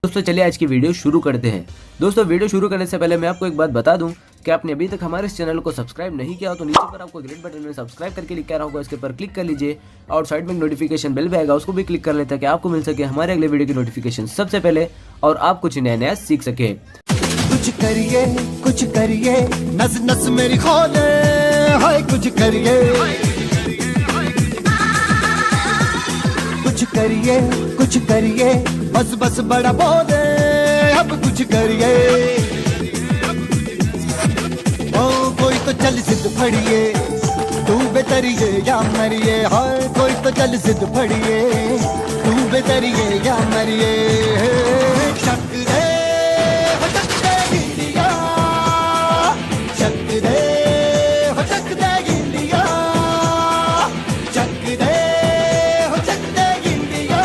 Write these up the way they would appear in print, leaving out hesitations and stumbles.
दोस्तों चलिए आज की वीडियो शुरू करते हैं। दोस्तों वीडियो शुरू करने से पहले मैं आपको एक बात बता दूं कि आपने अभी तक हमारे इस चैनल को सब्सक्राइब नहीं किया हो तो नीचे पर आपको ग्रीन बटन में सब्सक्राइब करके लिखा रहा होगा, इसके पर क्लिक कर लीजिए और साइड में नोटिफिकेशन बेल भी आएगा, उसको भी क्लिक कर लेते हैं कि आपको मिल सके हमारे अगले वीडियो की नोटिफिकेशन सबसे पहले और आप कुछ नया नया सीख सके। कुछ करिए नस नस मेरी खोले, हाय कुछ करिए बस बस बड़ा बोले, अब कुछ करिए। ओ कोई तो चल जिद फड़िए, तू बेतरिए या मरिए, हाय कोई तो चल जिद फड़िए, तू बेतरिए या मरिए। शक दे हो शक दे गिलिया, शक दे हो शक दे गिलिया, शक दे हो शक दे गिलिया,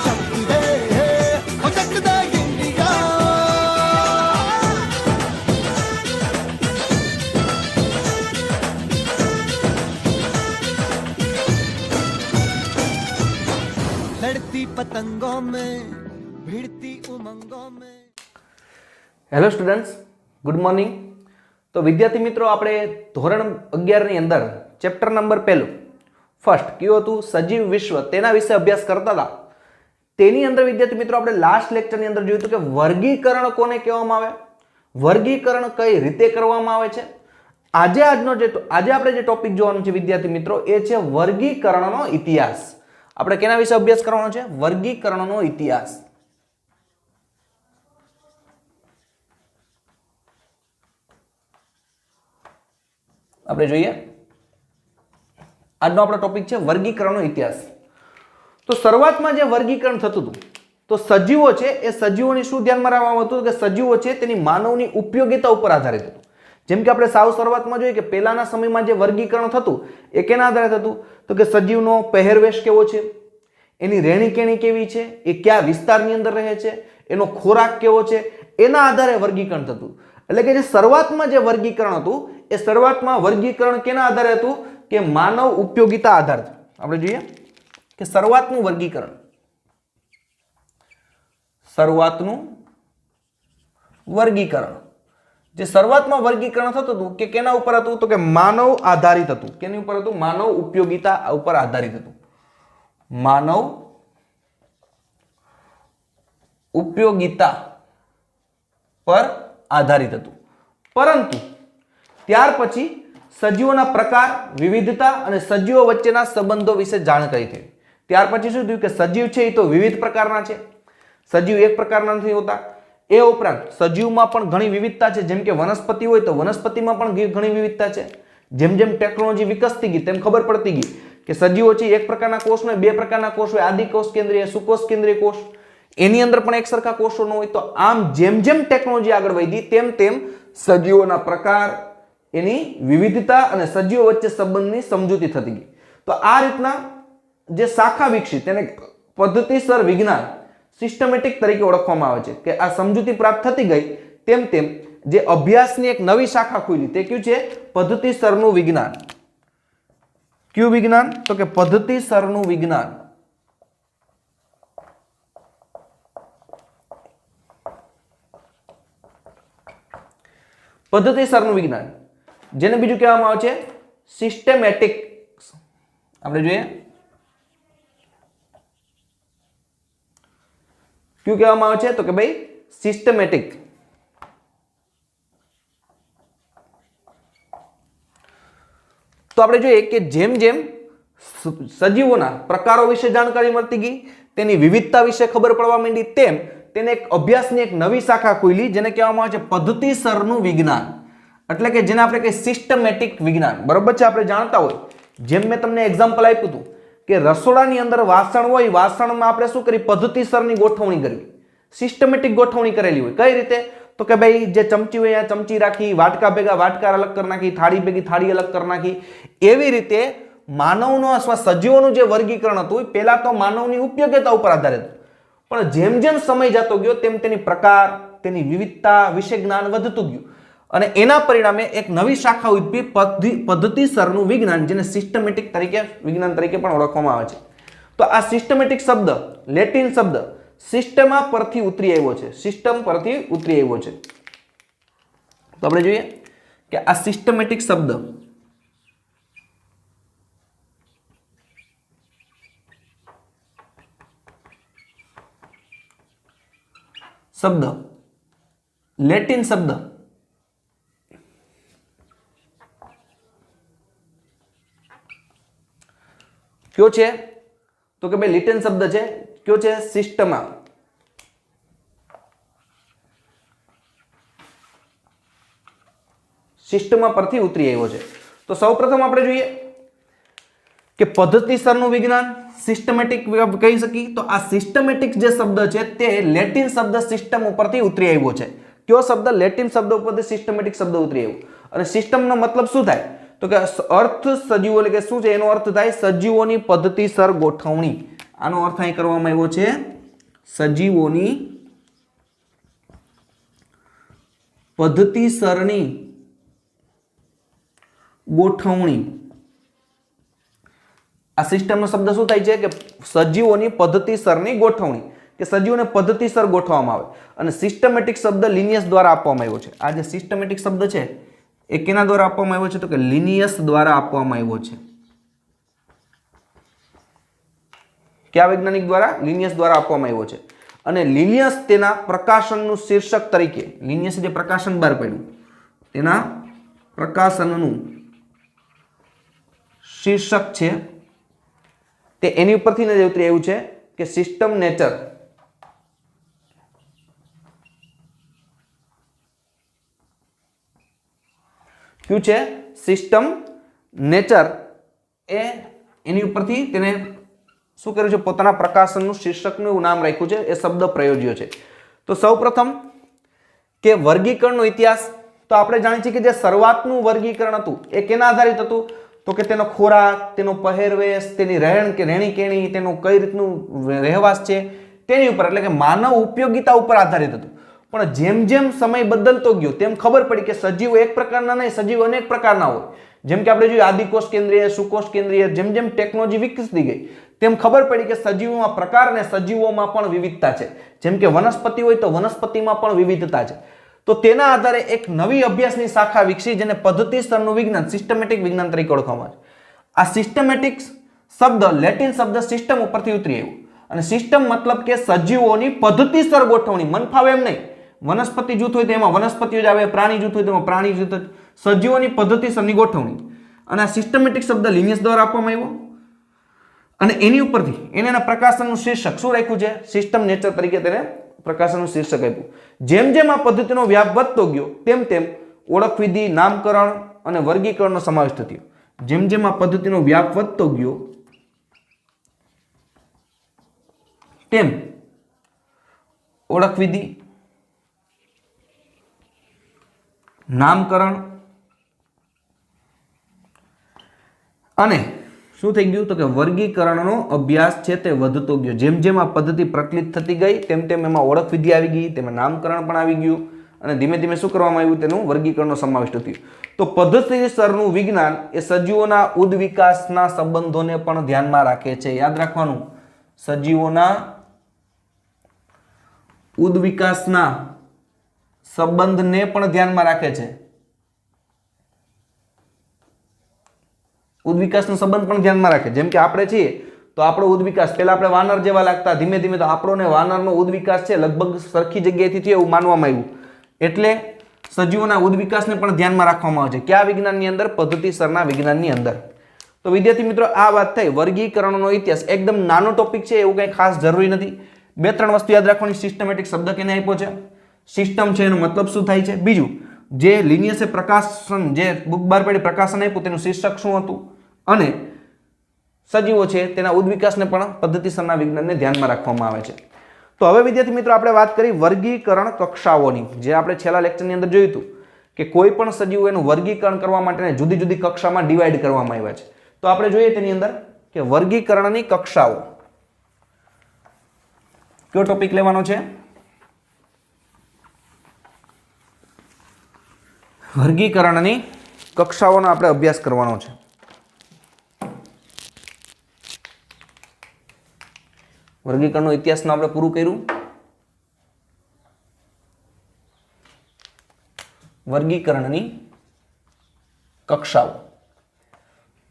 शक दे हो शक दे गिलिया। लड़ती पतंगों में भिड़ती उमंगों में। Hello students, good morning. તો વિદ્યાર્થી મિત્રો, આપણે ધોરણ 11 ની અંદર ચેપ્ટર નંબર 1 ફર્સ્ટ કયું હતું, સજીવ વિશ્વ, તેના વિશે અભ્યાસ કરતા હતા। તેની અંદર વિદ્યાર્થી મિત્રો આપણે લાસ્ટ લેક્ચરની અંદર જોયું હતું કે વર્ગીકરણ કોને કહેવામાં આવે, વર્ગીકરણ કઈ રીતે કરવામાં આવે છે। આજે આપણે જે ટોપિક જોવાનું છે વિદ્યાર્થી મિત્રો એ છે વર્ગીકરણનો ઇતિહાસ। આપણે કેના વિશે અભ્યાસ કરવાનો છે? વર્ગીકરણનો ઇતિહાસ। આપણે જોઈએ, આજનો આપણો ટોપિક છે વર્ગીકરણનો ઇતિહાસ। તો શરૂઆતમાં જે વર્ગીકરણ થતું હતું તો સજીવો છે એ સજીવોની શું ધ્યાનમાં રાખવામાં આવતું કે સજીવો છે તેની માનવની ઉપયોગિતા ઉપર આધારિત હતું। જેમ કે આપણે સાવ શરૂઆતમાં જોઈએ કે પહેલાના સમયમાં જે વર્ગીકરણ થતું એ કેના આધારે થતું તો કે સજીવનો પહેરવેશ કેવો છે, એની રહેણીકેણી કેવી છે, એ કયા વિસ્તારની અંદર રહે છે, એનો ખોરાક કેવો છે, એના આધારે વર્ગીકરણ થતું। એટલે કે જે શરૂઆતમાં જે વર્ગીકરણ હતું એ શરૂઆતમાં વર્ગીકરણ કેના આધારે હતું કે માનવ ઉપયોગિતા આધારિત। આપણે જોઈએ કે શરૂઆતનું વર્ગીકરણ જે શરૂઆતમાં વર્ગીકરણ થતું હતું કે કેના ઉપર હતું તો કે માનવ આધારિત હતું। કેની ઉપર હતું? માનવ ઉપયોગિતા ઉપર આધારિત હતું। માનવ ઉપયોગિતા પર આધારિત હતું। પરંતુ ત્યાર પછી સજીવોના પ્રકાર, વિવિધતા અને સજીવો વચ્ચેના સંબંધો વિશે જાણકારી થઈ। ત્યાર પછી શું થયું કે સજીવ છે એ તો વિવિધ પ્રકારના છે, સજીવ એક પ્રકારના નથી હોતા। એ ઉપરાંત સજીવમાં પણ ઘણી વિવિધતા છે। જેમ કે વનસ્પતિ હોય તો વનસ્પતિમાં પણ ઘણી વિવિધતા છે। જેમ જેમ ટેકનોલોજી વિકસતી ગઈ તેમ ખબર પડતી ગઈ કે સજીવો છે એક પ્રકારના કોષ હોય, બે પ્રકારના કોષ હોય, આદિ કોષ કેન્દ્રીય, સુકોષ કેન્દ્રીય કોષ, એની અંદર પણ એક સરખા કોષો ન હોય। તો આમ જેમ જેમ ટેકનોલોજી આગળ વધી તેમ તેમ સજીવોના પ્રકાર, એની વિવિધતા અને સજીવો વચ્ચે સંબંધની સમજૂતી થતી ગઈ। તો આ રીતના જે શાખા વિકસી તેને પદ્ધતિસર વિજ્ઞાન, સિસ્ટમેટિક તરીકે ઓળખવામાં આવે છે કે આ સમજૂતી પ્રાપ્ત થતી ગઈ તેમ તેમ જે અભ્યાસની એક નવી શાખા ખુલી તે કયું છે? પદ્ધતિસરનું વિજ્ઞાન। કયું વિજ્ઞાન? તો કે પદ્ધતિસરનું વિજ્ઞાન। પદ્ધતિસરનું વિજ્ઞાન જેને બીજું કહેવામાં આવે છે સિસ્ટેમેટિક્સ। આપણે જોઈએ ક્યું કહેવામાં આવે છે તો કે ભાઈ સિસ્ટમેટિક। તો આપણે જોઈએ કે જેમ જેમ સજીવોના પ્રકારો વિશે જાણકારી મળતી ગઈ, તેની વિવિધતા વિશે ખબર પડવા માંડી, તેમ તેને એક અભ્યાસની એક નવી શાખા ખુલી જેને કહેવામાં આવે છે પદ્ધતિસરનું વિજ્ઞાન। એટલે કે જેને આપણે કહીએ સિસ્ટમેટિક વિજ્ઞાન। બરોબર છે? આપણે જાણતા હોય, જેમ મેં તમને એક્ઝામ્પલ આપ્યું હતું કે રસોડાની અંદર વાસણ હોય, વાસણમાં આપણે શું કરી? પદ્ધતિસરની ગોઠવણી કરવી, સિસ્ટમેટિક ગોઠવણી કરેલી હોય। કઈ રીતે? તો કે ભાઈ જે ચમચી હોય આ ચમચી રાખી, વાટકા ભેગા વાટકા અલગ કરી નાખી, થાળી ભેગી થાળી અલગ કરી નાખી। એવી રીતે માનવનો અથવા સજીવોનું જે વર્ગીકરણ હતું પહેલા તો માનવની ઉપયોગિતા ઉપર આધારિત હતું, પણ જેમ જેમ સમય જતો ગયો તેમ તેની પ્રકાર, તેની વિવિધતા વિશે જ્ઞાન વધતું ગયું અને એના પરિણામે એક નવી શાખા ઉદ્ભવી પદ્ધતિસરનું વિજ્ઞાન, જેને સિસ્ટમેટિક તરીકે વિજ્ઞાન તરીકે પણ ઓળખવામાં આવે છે। તો આ સિસ્ટમેટિક શબ્દ લેટિન શબ્દ સિસ્ટમા પરથી ઉતરી આવ્યો છે, સિસ્ટમ પરથી ઉતરી આવ્યો છે. તો આપણે જોઈએ કે આ સિસ્ટમેટિક શબ્દ લેટિન શબ્દ કયો છે? તો કે ભાઈ લેટિન શબ્દ છે કયો છે? સિસ્ટમા. સિસ્ટમા પરથી ઉતરી આવ્યો છે. તો સૌપ્રથમ આપણે જોઈએ કે પદ્ધતિસરનું વિજ્ઞાન સિસ્ટમેટિક કહી શકીએ. તો આ સિસ્ટમેટિક જે શબ્દ છે તે લેટિન શબ્દ સિસ્ટમ ઉપરથી ઉતરી આવ્યો છે. કયો શબ્દ? લેટિન શબ્દ ઉપરથી સિસ્ટમેટિક શબ્દ ઉતરી આવ્યો. અને સિસ્ટમનો મતલબ શું થાય? તો કે અર્થ સજીવો, એટલે કે શું છે એનો અર્થ થાય સજીવોની પદ્ધતિસર ગોઠવણી. આનો અર્થ અહીં કરવામાં આવ્યો છે સજીવોની પદ્ધતિસરની ગોઠવણી. આ સિસ્ટમનો શબ્દ શું થાય છે કે સજીવોની પદ્ધતિસરની ગોઠવણી, કે સજીવોને પદ્ધતિસર ગોઠવવામાં આવે. અને સિસ્ટમેટિક શબ્દ લિનિયસ દ્વારા આપવામાં આવ્યો છે. આ જે સિસ્ટમેટિક શબ્દ છે એ કેના દ્વારા આપવામાં આવ્યો છે? તો કે લિનિયસ દ્વારા આપવામાં આવ્યો છે. કયા વૈજ્ઞાનિક દ્વારા? લિનિયસ દ્વારા આપવામાં આવ્યો છે. અને લિનિયસ તેના પ્રકાશનનું શીર્ષક તરીકે, લિનિયસે જે પ્રકાશન બહાર પાડ્યું તેના પ્રકાશનનું શીર્ષક છે તે એની ઉપરથી જ ઉતરી આવ્યું છે કે સિસ્ટમ નેચર. કયું છે? System nature. એ એની ઉપરથી તેને શું કર્યું છે? પોતાના પ્રકાશનનું શીર્ષકનું એવું નામ રાખ્યું છે, એ શબ્દ પ્રયોજ્યો છે. તો સૌપ્રથમ કે વર્ગીકરણનો ઇતિહાસ. તો આપણે જાણીએ છીએ કે જે શરૂઆતનું વર્ગીકરણ હતું એ કેના આધારિત હતું? તો કે તેનો ખોરાક, તેનો પહેરવેશ, તેની રહેણી કેણી, તેનું કઈ રીતનું રહેવાસ છે તેની ઉપર, એટલે કે માનવ ઉપયોગિતા ઉપર આધારિત હતું. પણ જેમ જેમ સમય બદલતો ગયો તેમ ખબર પડી કે સજીવો એક પ્રકારના નહીં, સજીવો અનેક પ્રકારના હોય. જેમ કે આપણે જોઈએ આદિકોષ કેન્દ્રીય, સુકોષ કેન્દ્રીય, જેમ જેમ ટેકનોલોજી વિકસતી ગઈ તેમ ખબર પડી કે સજીવોમાં પ્રકાર અને સજીવોમાં પણ વિવિધતા છે. જેમ કે વનસ્પતિ હોય તો વનસ્પતિમાં પણ વિવિધતા છે. તો તેના આધારે એક નવી અભ્યાસની શાખા વિકસી જેને પદ્ધતિસરનું વિજ્ઞાન, સિસ્ટમેટિક વિજ્ઞાન તરીકે ઓળખવામાં આવે છે. આ સિસ્ટમેટિક શબ્દ લેટિન શબ્દ સિસ્ટમ ઉપરથી ઉતરી આવ્યો. અને સિસ્ટમ મતલબ કે સજીવોની પદ્ધતિસર ગોઠવણી. મન ફાવે એમ નહીં. વનસ્પતિ જૂથ હોય તો એમાં વનસ્પતિઓ જ આવે, પ્રાણી જૂથ હોય તો એમાં પ્રાણી જૂથ, સજીવોની પદ્ધતિસરની ગોઠવણી. અને આ સિસ્ટમેટિક શબ્દ લિનિયસ દ્વારા આપવામાં આવ્યો. અને એની ઉપરથી એના પ્રકાશનનું શીર્ષક શું રાખ્યું છે? સિસ્ટમ નેચર તરીકે તેને પ્રકાશનનું શીર્ષક આપ્યું. જેમ જેમ આ પદ્ધતિનો વ્યાપ વધતો ગયો તેમ તેમ ઓળખવિધિ, નામકરણ અને વર્ગીકરણનો સમાવેશ થયો. જેમ જેમ આ પદ્ધતિનો વ્યાપ વધતો ગયો તેમ ઓળખવિધિ, નામકરણ અને શું થઈ ગયું? તો કે વર્ગીકરણનો અભ્યાસ છે તે વધતો ગયો. જેમ જેમ આ પદ્ધતિ પ્રચલિત થતી ગઈ તેમ તેમ એમાં ઓળખવિધિ આવી ગઈ, તેમાં નામકરણ પણ આવી ગયું અને ધીમે ધીમે શું કરવામાં આવ્યું? તેનું વર્ગીકરણનો સમાવેશ થયો. તો પદ્ધતિસરનું વિજ્ઞાન એ સજીવોના ઉદ્વિકાસના સંબંધોને પણ ધ્યાનમાં રાખે છે. યાદ રાખવાનું, સજીવોના ઉદ્વિકાસના સંબંધને પણ ધ્યાનમાં રાખે છે. ઉદ્વિકાસનો સંબંધ પણ ધ્યાનમાં રાખે. જેમ કે આપણે છીએ તો આપણો ઉદ્વિકાસ, પહેલા આપણે વાનર જેવા લાગતા, ધીમે ધીમે તો આપણો ને વાનરનો ઉદ્વિકાસ છે લગભગ સરખી જગ્યાએથી થયો એવું માનવામાં આવ્યું. એટલે સજીવોના ઉદ્વિકાસને પણ ધ્યાનમાં રાખવામાં આવે છે. કયા વિજ્ઞાનની અંદર? પદ્ધતિસરના વિજ્ઞાનની અંદર. તો વિદ્યાર્થી મિત્રો, આ વાત થઈ વર્ગીકરણનો ઇતિહાસ. એકદમ નાનો ટોપિક છે, એવું કંઈ ખાસ જરૂરી નથી. 2-3 વસ્તુ યાદ રાખવાની. સિસ્ટમેટિક શબ્દ કેને આપ્યો છે? સિસ્ટમ છે, એનો મતલબ શું થાય છે? બીજું, જે લિનિયસે પ્રકાશન, જે બુક બહાર પાડી પ્રકાશન આપ્યું તેનું શીર્ષક શું હતું? અને સજીવો છે તેના ઉદ્વિકાસને પણ પદ્ધતિસરના વિજ્ઞાનને ધ્યાનમાં રાખવામાં આવે છે. તો હવે વિદ્યાર્થી મિત્રો, આપણે વાત કરી વર્ગીકરણ કક્ષાઓની. જે આપણે છેલ્લા લેક્ચરની અંદર જોયું હતું કે કોઈ પણ સજીવો એનું વર્ગીકરણ કરવા માટે જુદી જુદી કક્ષામાં ડિવાઈડ કરવામાં આવ્યા છે. તો આપણે જોઈએ તેની અંદર કે વર્ગીકરણની કક્ષાઓ. કયો ટોપિક લેવાનો છે? વર્ગીકરણની કક્ષાઓનો આપણે અભ્યાસ કરવાનો છે. વર્ગીકરણનો ઇતિહાસનું આપણે પૂરું કર્યું. વર્ગીકરણની કક્ષાઓ.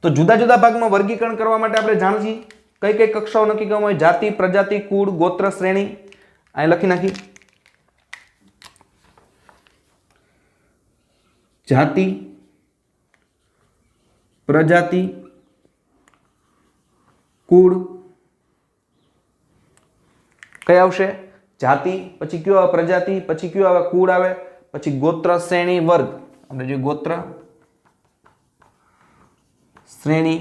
તો જુદા જુદા ભાગમાં વર્ગીકરણ કરવા માટે આપણે જાણીએ કઈ કઈ કક્ષાઓ નક્કી કરવામાં આવે. જાતિ, પ્રજાતિ, કુળ, ગોત્ર, શ્રેણી. અહીં લખી નાખી. જાતિ, પ્રજાતિ, કુળ, કઈ આવશે? જાતિ, પછી કયો આવે? પ્રજાતિ, પછી કયો આવે? કુળ આવે, પછી ગોત્ર, શ્રેણી, વર્ગ. આપણે જોઈએ ગોત્ર, શ્રેણી,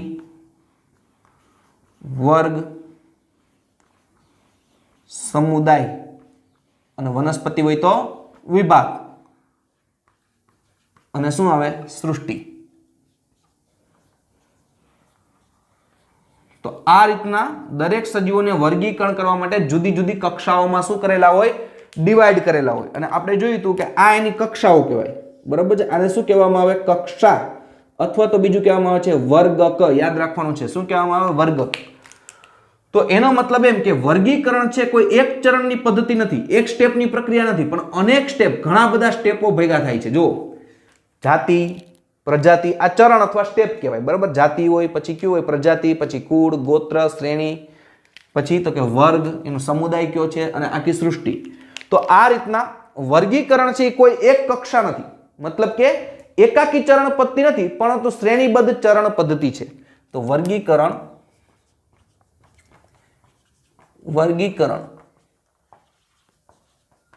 વર્ગ, સમુદાય અને વનસ્પતિ હોય તો વિભાગ અને શું આવે? સૃષ્ટિ. તો આ રીતના દરેક સજીવોને વર્ગીકરણ કરવા માટે જુદી જુદી કક્ષાઓમાં શું કરેલા હોય? ડિવાઈડ કરેલા હોય. અને આપણે જોયું હતું કે આ એની કક્ષાઓ કહેવાય. બરાબર છે? આને શું કહેવામાં આવે? કક્ષા, અથવા તો બીજું કહેવામાં આવે છે વર્ગક. યાદ રાખવાનું છે. શું કહેવામાં આવે? વર્ગક. તો એનો મતલબ એમ કે વર્ગીકરણ છે કોઈ એક ચરણની પદ્ધતિ નથી, એક સ્ટેપની પ્રક્રિયા નથી, પણ અનેક સ્ટેપ, ઘણા બધા સ્ટેપો ભેગા થાય છે. જો જાતિ, પ્રજાતિ, આ ચરણ અથવા સ્ટેપ કહેવાય. બરાબર? જાતિ હોય, પછી કયું હોય? પ્રજાતિ, પછી કુળ, ગોત્ર, શ્રેણી, પછી તો કે વર્ગ, એનો સમુદાય કયો છે, અને આખી સૃષ્ટિ. તો આ રીતના વર્ગીકરણ છે એ કોઈ એક કક્ષા નથી, મતલબ કે એકાકી ચરણ પદ્ધતિ નથી, પરંતુ શ્રેણીબદ્ધ ચરણ પદ્ધતિ છે. તો વર્ગીકરણ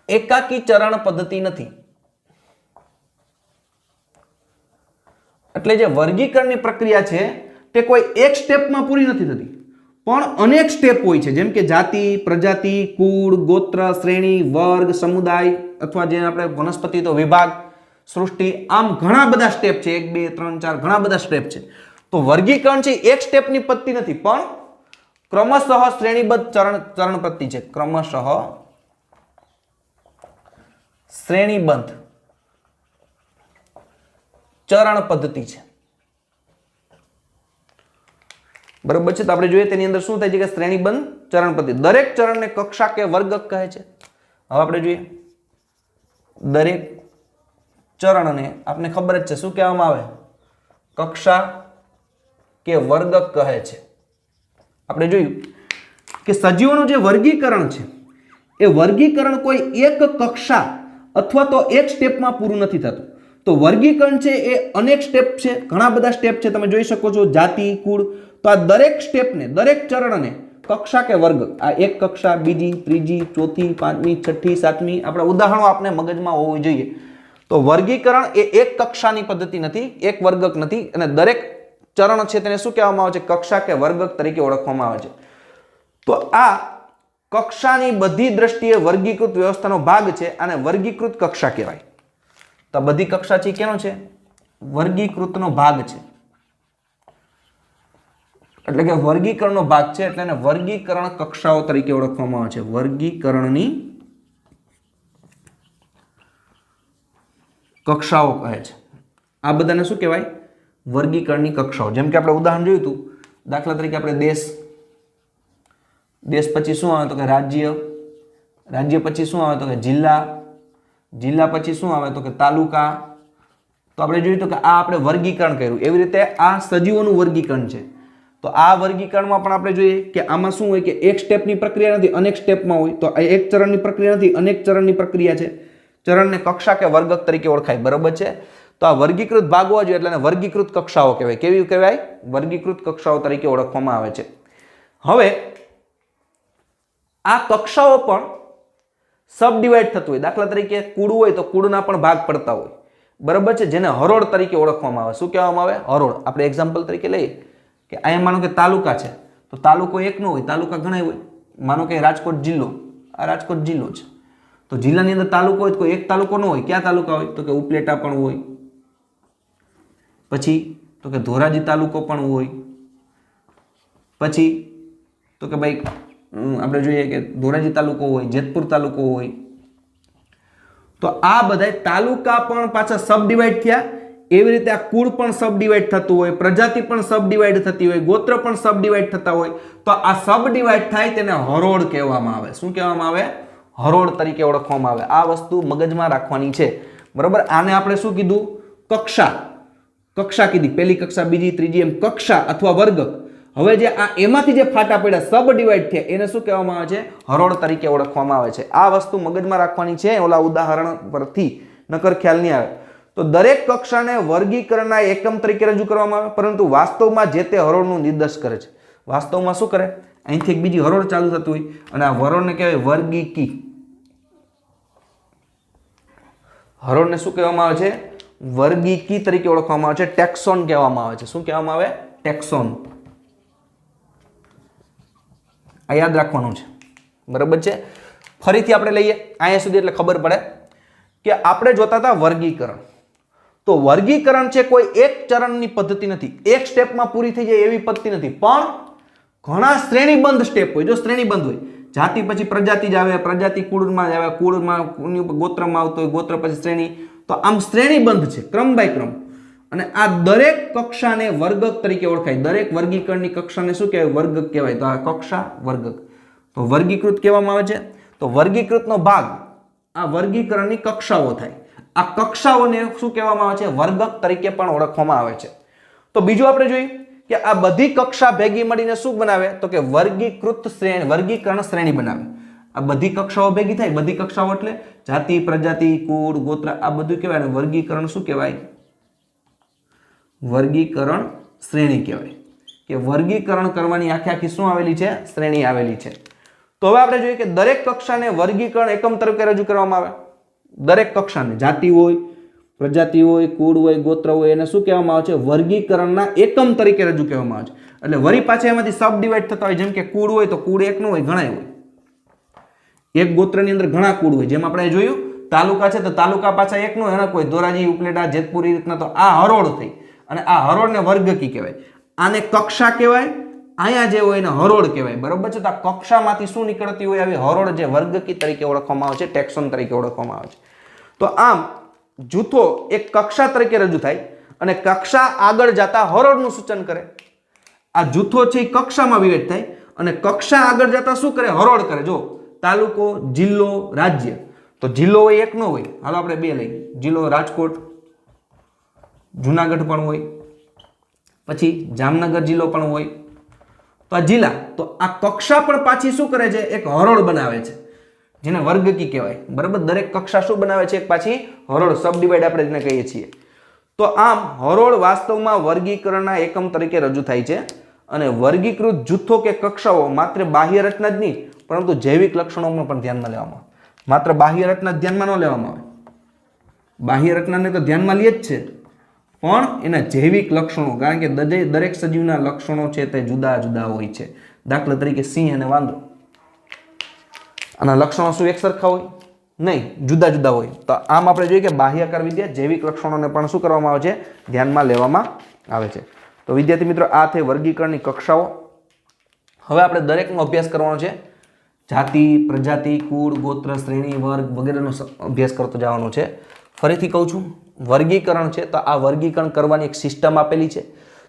એકાકી ચરણ પદ્ધતિ નથી. એટલે જે વર્ગીકરણની પ્રક્રિયા છે તે કોઈ એક સ્ટેપમાં પૂરી નથી થતી, પણ અનેક સ્ટેપ હોય છે. જેમ કે જાતિ, પ્રજાતિ, કુળ, ગોત્ર, શ્રેણી, વર્ગ, સમુદાય, અથવા જે આપણે વનસ્પતિ તો વિભાગ, સૃષ્ટિ, આમ ઘણા બધા સ્ટેપ છે. 1 2 3 4 ઘણા બધા સ્ટેપ છે. તો વર્ગીકરણ છે એક સ્ટેપની પદ્ધતિ નથી, પણ ક્રમશઃ શ્રેણીબદ્ધ ચરણ પદ્ધતિ છે. ક્રમશઃ શ્રેણીબદ્ધ ચરણ પદ્ધતિ છે. બરાબર છે? તો આપણે જોઈએ તેની અંદર શું થાય છે કે શ્રેણીબદ્ધ ચરણ પદ્ધતિ. દરેક ચરણને કક્ષા કે વર્ગક કહે છે. હવે આપણે જોઈએ દરેક ચરણને આપને ખબર જ છે શું કહેવામાં આવે? કક્ષા કે વર્ગક કહે છે. આપણે જોયું કે સજીવોનું જે વર્ગીકરણ છે એ વર્ગીકરણ કોઈ એક કક્ષા અથવા તો એક સ્ટેપમાં પૂરું નથી થતું. તો વર્ગીકરણ છે એ અનેક સ્ટેપ છે, ઘણા બધા સ્ટેપ છે. તમે જોઈ શકો છો જાતિ, કુળ. તો આ દરેક સ્ટેપને, દરેક ચરણને કક્ષા કે વર્ગક, આ એક કક્ષા, બીજી, ત્રીજી, ચોથી, પાંચમી, છઠ્ઠી, સાતમી, આપણા ઉદાહરણો આપણે મગજમાં હોવું જોઈએ. તો વર્ગીકરણ એ એક કક્ષાની પદ્ધતિ નથી, એક વર્ગક નથી, અને દરેક ચરણ છે તેને શું કહેવામાં આવે છે? કક્ષા કે વર્ગક તરીકે ઓળખવામાં આવે છે. તો આ કક્ષાની બધી દ્રષ્ટિએ વર્ગીકૃત વ્યવસ્થાનો ભાગ છે, અને વર્ગીકૃત કક્ષા કહેવાય. તો બધી કક્ષા છે કેનો છે? વર્ગીકૃતનો ભાગ છે. એટલે કે વર્ગીકરણનો ભાગ છે, એટલે એને વર્ગીકરણ કક્ષાઓ તરીકે ઓળખવામાં આવે છે. વર્ગીકરણની કક્ષાઓ કહે છે. આ બધાને શું કહેવાય? વર્ગીકરણની કક્ષાઓ. જેમ કે આપણે ઉદાહરણ જોયું હતું, દાખલા તરીકે આપણે દેશ પછી શું આવે તો કે રાજ્ય, રાજ્ય પછી શું આવે તો કે જિલ્લા, જિલ્લા પછી શું આવે તો કે તાલુકા. તો આપણે જોયું તો કે આ આપણે વર્ગીકરણ કર્યું. એવી રીતે આ સજીવોનું વર્ગીકરણ છે. તો આ વર્ગીકરણમાં પણ આપણે જોઈએ કે આમાં શું હોય કે એક સ્ટેપની પ્રક્રિયા નથી, અનેક સ્ટેપમાં હોય. તો એક ચરણની પ્રક્રિયા નથી, અનેક ચરણની પ્રક્રિયા છે. ચરણને કક્ષા કે વર્ગક તરીકે ઓળખાય. બરાબર છે? તો આ વર્ગીકૃત ભાગ હોવા જોઈએ, એટલે વર્ગીકૃત કક્ષાઓ કહેવાય. કેવી કહેવાય? વર્ગીકૃત કક્ષાઓ તરીકે ઓળખવામાં આવે છે. હવે આ કક્ષાઓ પણ સબ ડિવાઈડ થતું હોય. દાખલા તરીકે કુળ હોય તો કુળના પણ ભાગ પડતા હોય. બરાબર છે? જેને હરોળ તરીકે ઓળખવામાં આવે. શું કહેવામાં આવે? હરોળ. આપણે એક્ઝામ્પલ તરીકે લઈએ કે અહીંયા માનો કે તાલુકા છે, તો તાલુકો એક નો હોય, તાલુકા ઘણા હોય. માનો કે રાજકોટ જિલ્લો, આ રાજકોટ જિલ્લો છે. તો જિલ્લાની અંદર તાલુકો હોય તો કોઈ એક તાલુકો ન હોય. ક્યાં તાલુકા હોય તો કે ઉપલેટા પણ હોય, પછી તો કે ધોરાજી તાલુકો પણ હોય, પછી તો કે ભાઈ આપણે જોઈએ કે ધોરાજી તાલુકો હોય, જેતપુર તાલુકો હોય. તો આ બધા તાલુકા પણ પાછા સબ ડિવાઈડ થયા. એવી રીતે આ કુળ પણ સબ ડિવાઈડ થતું હોય, પ્રજાતિ પણ સબ ડિવાઈડ થતી હોય, ગોત્ર પણ સબ ડિવાઈડ થતા હોય, તો આ સબ ડિવાઈડ થાય તેને હરોળ કહેવામાં આવે. શું કહેવામાં આવે? હરોળ તરીકે ઓળખવામાં આવે. આ વસ્તુ મગજમાં રાખવાની છે, બરોબર. આને આપણે શું કીધું? કક્ષા. કક્ષા કીધી, પહેલી કક્ષા, બીજી, ત્રીજી, એમ કક્ષા અથવા વર્ગ. હવે જે આ એમાંથી જે ફાટા પડ્યા સબ ડિવાઈડ થયા એને શું કહેવામાં આવે છે? હરોળ તરીકે ઓળખવામાં આવે છે. આ વસ્તુ મગજમાં રાખવાની છે ઓલા ઉદાહરણ પરથી, નકર ખ્યાલ નહીં આવે. તો દરેક કક્ષાને વર્ગીકરણના એકમ તરીકે રજૂ કરવામાં આવે, પરંતુ વાસ્તવમાં જે તે હરોળનું નિર્દેશ કરે છે. વાસ્તવમાં શું કરે? અહીંથી એક બીજી હરોળ ચાલુ થતી હોય અને આ હરોળને કહેવાય વર્ગીકી. હરોળને શું કહેવામાં આવે છે? વર્ગીકી તરીકે ઓળખવામાં આવે છે. ટેક્સોન કહેવામાં આવે છે. શું કહેવામાં આવે? ટેક્સોન. આ યાદ રાખવાનું છે, બરાબર છે. ફરીથી આપણે લઈએ અહીંયા સુધી એટલે ખબર પડે કે આપણે જોતા હતા વર્ગીકરણ. તો વર્ગીકરણ છે કોઈ એક ચરણની પદ્ધતિ નથી, એક સ્ટેપમાં પૂરી થઈ જાય એવી પદ્ધતિ નથી, પણ ઘણા શ્રેણીબંધ સ્ટેપ હોય. જો શ્રેણીબંધ હોય, જાતિ પછી પ્રજાતિ જ આવે, પ્રજાતિ કુળમાં જ આવે, કુળમાં ગોત્રમાં આવતો હોય, ગોત્ર પછી શ્રેણી. તો આમ શ્રેણીબંધ છે, ક્રમ બાય ક્રમ. અને આ દરેક કક્ષાને વર્ગક તરીકે ઓળખાય. દરેક વર્ગીકરણની કક્ષાને શું કહેવાય? વર્ગક કહેવાય. તો આ કક્ષા વર્ગક. તો વર્ગીકૃત કહેવામાં આવે છે. તો વર્ગીકૃતનો ભાગ આ વર્ગીકરણની કક્ષાઓ થાય. આ કક્ષાઓને શું કહેવામાં આવે છે? વર્ગક તરીકે પણ ઓળખવામાં આવે છે. તો બીજું આપણે જોઈએ કે આ બધી કક્ષા ભેગી મળીને શું બનાવે? તો કે વર્ગીકૃત શ્રેણી, વર્ગીકરણ શ્રેણી બનાવે. આ બધી કક્ષાઓ ભેગી થાય. બધી કક્ષાઓ એટલે જાતિ, પ્રજાતિ, કુળ, ગોત્ર, આ બધું કહેવાય. અને વર્ગીકરણ શું કહેવાય? વર્ગીકરણ શ્રેણી કહેવાય. કે વર્ગીકરણ કરવાની આખી શું આવેલી છે? શ્રેણી આવેલી છે. તો હવે આપણે જોઈએ કે દરેક કક્ષાને વર્ગીકરણ એકમ તરીકે રજૂ કરવામાં આવે. દરેક કક્ષાને, જાતિ હોય, પ્રજાતિ હોય, કુળ હોય, ગોત્ર હોય, એને શું કહેવામાં આવે છે? વર્ગીકરણના એકમ તરીકે રજૂ કહેવામાં આવે છે. એટલે વળી પાછા એમાંથી સબ ડિવાઈડ થતા હોય. જેમ કે કુળ હોય તો કુળ એક નો હોય, ઘણા હોય. એક ગોત્રની અંદર ઘણા કુળ હોય. જેમ આપણે જોયું તાલુકા છે તો તાલુકા પાછા એક નો, એના કોઈ ધોરાજી, ઉપલેટા, જેતપુર, એ રીતના. તો આ હરોળ થઈ અને આ હરોળને વર્ગકી કહેવાય. આને કક્ષા કહેવાય. અહીંયા જે હોય એને હરોળ કહેવાય, બરોબર છે. તો આ કક્ષામાંથી શું નીકળતી હોય? આવી હરોળ જે વર્ગકી તરીકે ઓળખવામાં આવે છે, ટેક્સોન તરીકે ઓળખવામાં આવે છે. તો આમ જૂથો એક કક્ષા તરીકે રજૂ થાય અને કક્ષા આગળ જતા હરોળનું સૂચન કરે. આ જૂથો છે એ કક્ષામાં વિવેટ થાય અને કક્ષા આગળ જતા શું કરે? હરોળ કરે. જો તાલુકો, જિલ્લો, રાજ્ય. તો જિલ્લો હોય એક નો હોય, હાલો આપણે બે લઈએ. જિલ્લો રાજકોટ, જુનાગઢ પણ હોય, પછી જામનગર જિલ્લો પણ હોય. તો આ જિલ્લા, તો આ કક્ષા પણ પાછી શું કરે છે? એક હરોળ બનાવે છે, જેને વર્ગકી કહેવાય, બરાબર. દરેક કક્ષા શું બનાવે છે? એક પાછી હરોળ, સબ ડિવાઈડ આપણે જેને કહીએ છીએ. તો આમ હરોળ વાસ્તવમાં વર્ગીકરણના એકમ તરીકે રજૂ થાય છે. અને વર્ગીકૃત જૂથો કે કક્ષાઓ માત્ર બાહ્ય રચના જ નહીં, પરંતુ જૈવિક લક્ષણોમાં પણ ધ્યાનમાં લેવામાં આવે. માત્ર બાહ્ય રચના ધ્યાનમાં ન લેવામાં આવે. બાહ્ય રચનાને તો ધ્યાનમાં લે જ છે, પણ એના જૈવિક લક્ષણો, કારણ કે દરેક સજીવના લક્ષણો છે તે જુદા જુદા હોય છે. દાખલા તરીકે સિંહ અને વાંદરો, આના લક્ષણો શું એક સરખા હોય? નહીં, જુદા જુદા હોય. તો આમ આપણે જોઈએ કે બાહ્યકાર વિદ્યા જૈવિક લક્ષણોને પણ શું કરવામાં આવે છે? ધ્યાનમાં લેવામાં આવે છે. તો વિદ્યાર્થી મિત્રો, આ થઈ વર્ગીકરણની કક્ષાઓ. હવે આપણે દરેકનો અભ્યાસ કરવાનો છે. જાતિ, પ્રજાતિ, કુળ, ગોત્ર, શ્રેણી, વર્ગ વગેરેનો અભ્યાસ કરતો જવાનો છે. ફરીથી કહું છું, વર્ગીકરણ છે તો આ વર્ગીકરણ કરવાની એક સિસ્ટમ આપેલી છે.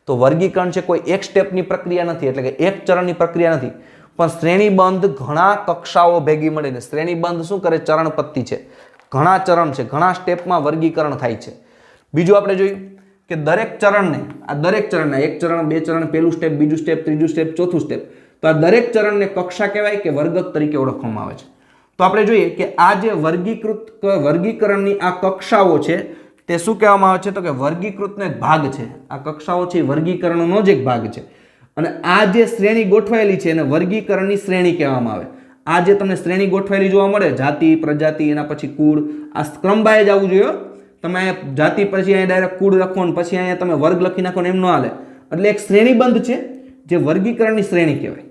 તો વર્ગીકરણ છે કોઈ એક સ્ટેપની પ્રક્રિયા નથી, એટલે કે એક ચરણની પ્રક્રિયા નથી, પણ શ્રેણીબંધ ઘણા કક્ષાઓ ભેગી મળીને શ્રેણીબંધ શું કરે? ચરણ પદ્ધતિ છે. ઘણા ચરણ છે, ઘણા સ્ટેપમાં વર્ગીકરણ થાય છે. બીજું આપણે જોયું કે દરેક ચરણને, આ દરેક ચરણના, એક ચરણ, બે ચરણ, પહેલું સ્ટેપ, બીજું સ્ટેપ, ત્રીજું સ્ટેપ, ચોથું સ્ટેપ, તો આ દરેક ચરણને કક્ષા કહેવાય કે વર્ગક તરીકે ઓળખવામાં આવે છે. તો આપણે જોઈએ કે આ જે વર્ગીકરણની આ કક્ષાઓ છે તે શું કહેવામાં આવે છે? તો કે વર્ગીકૃતનો એક ભાગ છે. આ કક્ષાઓ છે વર્ગીકરણનો જ એક ભાગ છે. અને આ જે શ્રેણી ગોઠવાયેલી છે એને વર્ગીકરણની શ્રેણી કહેવામાં આવે. આ જે તમને શ્રેણી ગોઠવાયેલી જોવા મળે, જાતિ, પ્રજાતિ, એના પછી કુળ, આ ક્રમબાય જ આવવું જોઈએ. તમે અહીંયા જાતિ પછી અહીંયા ડાયરેક્ટ કુળ લખો ને પછી અહીંયા તમે વર્ગ લખી નાખો ને એમ ન હાલે. એટલે એક શ્રેણીબંધ છે જે વર્ગીકરણની શ્રેણી કહેવાય.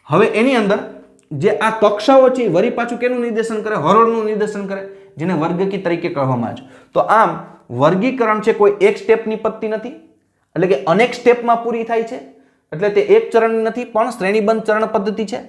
હવે એની અંદર જે આ કક્ષાઓ છે વળી પાછું કેનું નિર્દેશન કરે? હરોળનું નિર્દેશન કરે, જેને વર્ગકી તરીકે કહેવામાં આવે છે. તો આમ વર્ગીકરણ છે કોઈ એક સ્ટેપની પદ્ધતિ નથી, એટલે કે અનેક સ્ટેપમાં પૂરી થાય છે. એટલે તે એક ચરણની નથી, પણ શ્રેણીબંધ ચરણ પદ્ધતિ છે.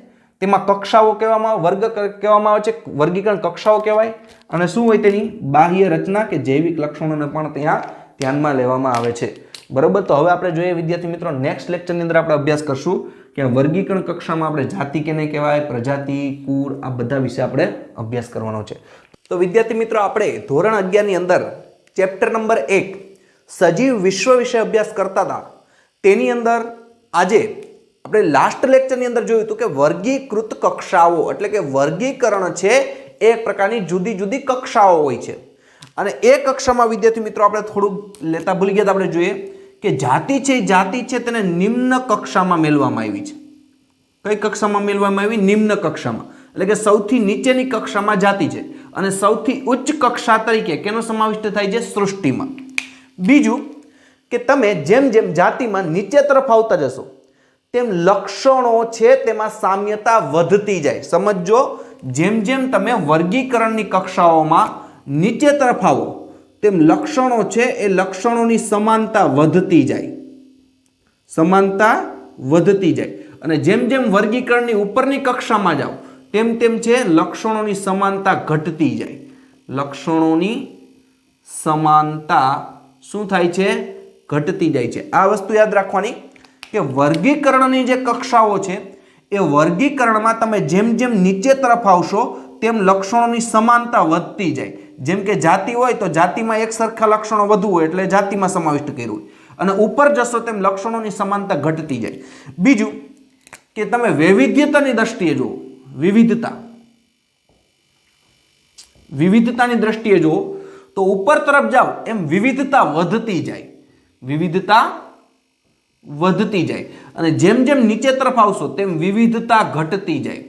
તેમાં કક્ષાઓ કહેવામાં આવે, વર્ગ કહેવામાં આવે છે, વર્ગીકરણ કક્ષાઓ કહેવાય. અને શું હોય? તેની બાહ્ય રચના કે જૈવિક લક્ષણોને પણ ત્યાં ધ્યાનમાં લેવામાં આવે છે. બરોબર. તો હવે આપણે જોઈએ વિદ્યાર્થી મિત્રો નેક્સ્ટ લેક્ચરની અંદર આપણે અભ્યાસ કરશું કે વર્ગીકરણ કક્ષામાં આપણે જાતિ કેને કહેવાય, પ્રજાતિ, કુળ, આ બધા વિશે આપણે અભ્યાસ કરવાનો છે. તો વિદ્યાર્થી મિત્રો આપણે ધોરણ 11 ની અંદર ચેપ્ટર નંબર 1 સજીવ વિશ્વ વિશે અભ્યાસ કરતા હતા. તેની અંદર આજે આપણે લાસ્ટ લેક્ચરની અંદર જોયું હતું કે વર્ગીકૃત કક્ષાઓ એટલે કે વર્ગીકરણ છે એ એક પ્રકારની જુદી જુદી કક્ષાઓ હોય છે. અને એ કક્ષામાં વિદ્યાર્થી મિત્રો આપણે થોડુંક લેતા ભૂલી ગયા. આપણે જોઈએ કે જાતિ છે, જાતિ છે તેને નિમ્ન કક્ષામાં મેળવવામાં આવી છે. કઈ કક્ષામાં મેળવવામાં આવી? નિમ્ન કક્ષામાં. એટલે કે સૌથી નીચેની કક્ષામાં જાતિ છે અને સૌથી ઉચ્ચ કક્ષા તરીકે કેનો સમાવિષ્ટ થાય છે? સૃષ્ટિમાં. બીજું કે તમે જેમ જેમ જાતિમાં નીચે તરફ આવતા જશો તેમ લક્ષણો છે તેમાં સામ્યતા વધતી જાય. સમજો, જેમ જેમ તમે વર્ગીકરણની કક્ષાઓમાં નીચે તરફ આવો તેમ લક્ષણો છે એ લક્ષણોની સમાનતા વધતી જાય. સમાનતા વધતી જાય. અને જેમ જેમ વર્ગીકરણની ઉપરની કક્ષામાં જાઓ તેમ તેમ છે લક્ષણોની સમાનતા ઘટતી જાય. લક્ષણોની સમાનતા શું થાય છે? ઘટતી જાય છે. આ વસ્તુ યાદ રાખવાની કે વર્ગીકરણની જે કક્ષાઓ છે એ વર્ગીકરણમાં તમે જેમ જેમ નીચે તરફ આવશો તેમ લક્ષણોની સમાનતા વધતી જાય. જેમ કે જાતિ હોય તો જાતિમાં એક સરખા લક્ષણો વધુ હોય એટલે જાતિમાં સમાવિષ્ટ કર્યું હોય, અને ઉપર જશો તેમ લક્ષણોની સમાનતા ઘટતી જાય. બીજું કે તમે વૈવિધ્યતાની દ્રષ્ટિએ જુઓ, વિવિધતાની દ્રષ્ટિએ જુઓ તો ઉપર તરફ જાઓ એમ વિવિધતા વધતી જાય. વિવિધતા વધતી જાય. અને જેમ જેમ નીચે તરફ આવશો તેમ વિવિધતા ઘટતી જાય.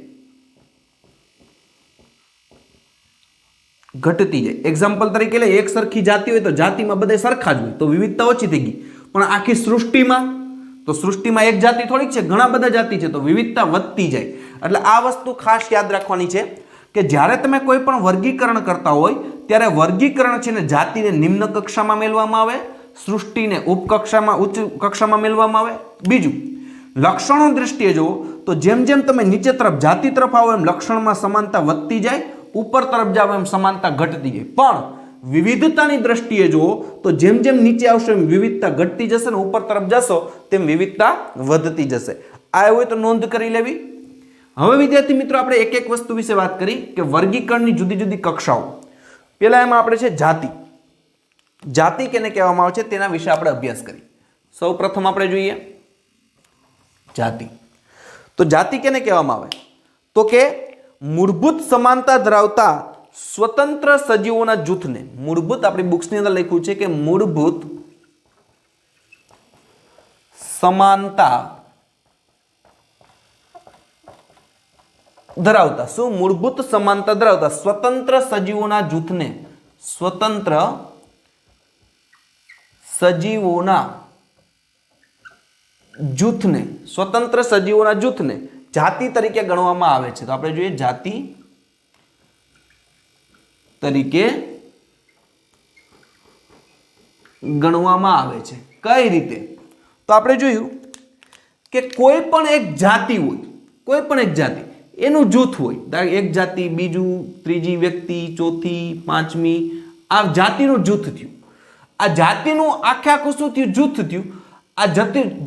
ઘટતી જાય. એક્ઝામ્પલ તરીકે લે, એક સરખી જાતિ હોય તો જાતિમાં બધા સરખા જ હોય તો વિવિધતા ઓછી થઈ ગઈ. પણ આખી સૃષ્ટિમાં તો સૃષ્ટિમાં એક જાતિ થોડીક છે, ઘણા બધા જાતિ છે તો વિવિધતા વધતી જાય. એટલે આ વસ્તુ ખાસ યાદ રાખવાની છે કે જ્યારે તમે કોઈ પણ વર્ગીકરણ કરતા હોય ત્યારે વર્ગીકરણ છે ને જાતિને નિમ્ન કક્ષામાં મેળવવામાં આવે, સૃષ્ટિને ઉપકક્ષામાં ઉચ્ચ કક્ષામાં મેળવવામાં આવે. બીજું, લક્ષણો દ્રષ્ટિએ જુઓ તો જેમ જેમ તમે નીચે તરફ જાતિ તરફ આવો એમ લક્ષણમાં સમાનતા વધતી જાય, ઉપર તરફ જાઓ એમ સમાનતા ઘટતી જાય. પણ વિવિધતાની દ્રષ્ટિએ જુઓ તો જેમ જેમ નીચે આવશો એમ વિવિધતા ઘટતી જશે ને ઉપર તરફ જશો તેમ વિવિધતા વધતી જશે. આ હોય તો નોંધ કરી લેવી. હવે વિદ્યાર્થી મિત્રો આપણે એક એક વસ્તુ વિશે વાત કરી કે વર્ગીકરણની જુદી જુદી કક્ષાઓ. પહેલા એમાં આપણે છે જાતિ. જાતિ કેને કહેવામાં આવે છે તેના વિશે આપણે અભ્યાસ કરી. સૌ પ્રથમ આપણે જોઈએ જાતિ. તો જાતિ કેને કહેવામાં આવે? તો કે મૂળભૂત સમાનતા ધરાવતા સ્વતંત્ર સજીવોના જૂથને, મૂળભૂત આપણી બુક્સની અંદર લખ્યું છે કે મૂળભૂત સમાનતા ધરાવતા, શું? મૂળભૂત સમાનતા ધરાવતા સ્વતંત્ર સજીવોના જૂથને, સ્વતંત્ર સજીવોના જૂથને, સ્વતંત્ર સજીવોના જૂથને જાતિ તરીકે ગણવામાં આવે છે. તો આપણે જોઈએ જાતિ તરીકે ગણવામાં આવે છે. કઈ રીતે? તો આપણે જોયું કે કોઈ પણ એક જાતિ હોય, કોઈ પણ એક જાતિ એનું જૂથ હોય, એક જાતિ, બીજું, ત્રીજી વ્યક્તિ, ચોથી, પાંચમી, આ જાતિનું જૂથ થયું. આ જાતિનું આખે આખું શું થયું? જૂથ થયું. આ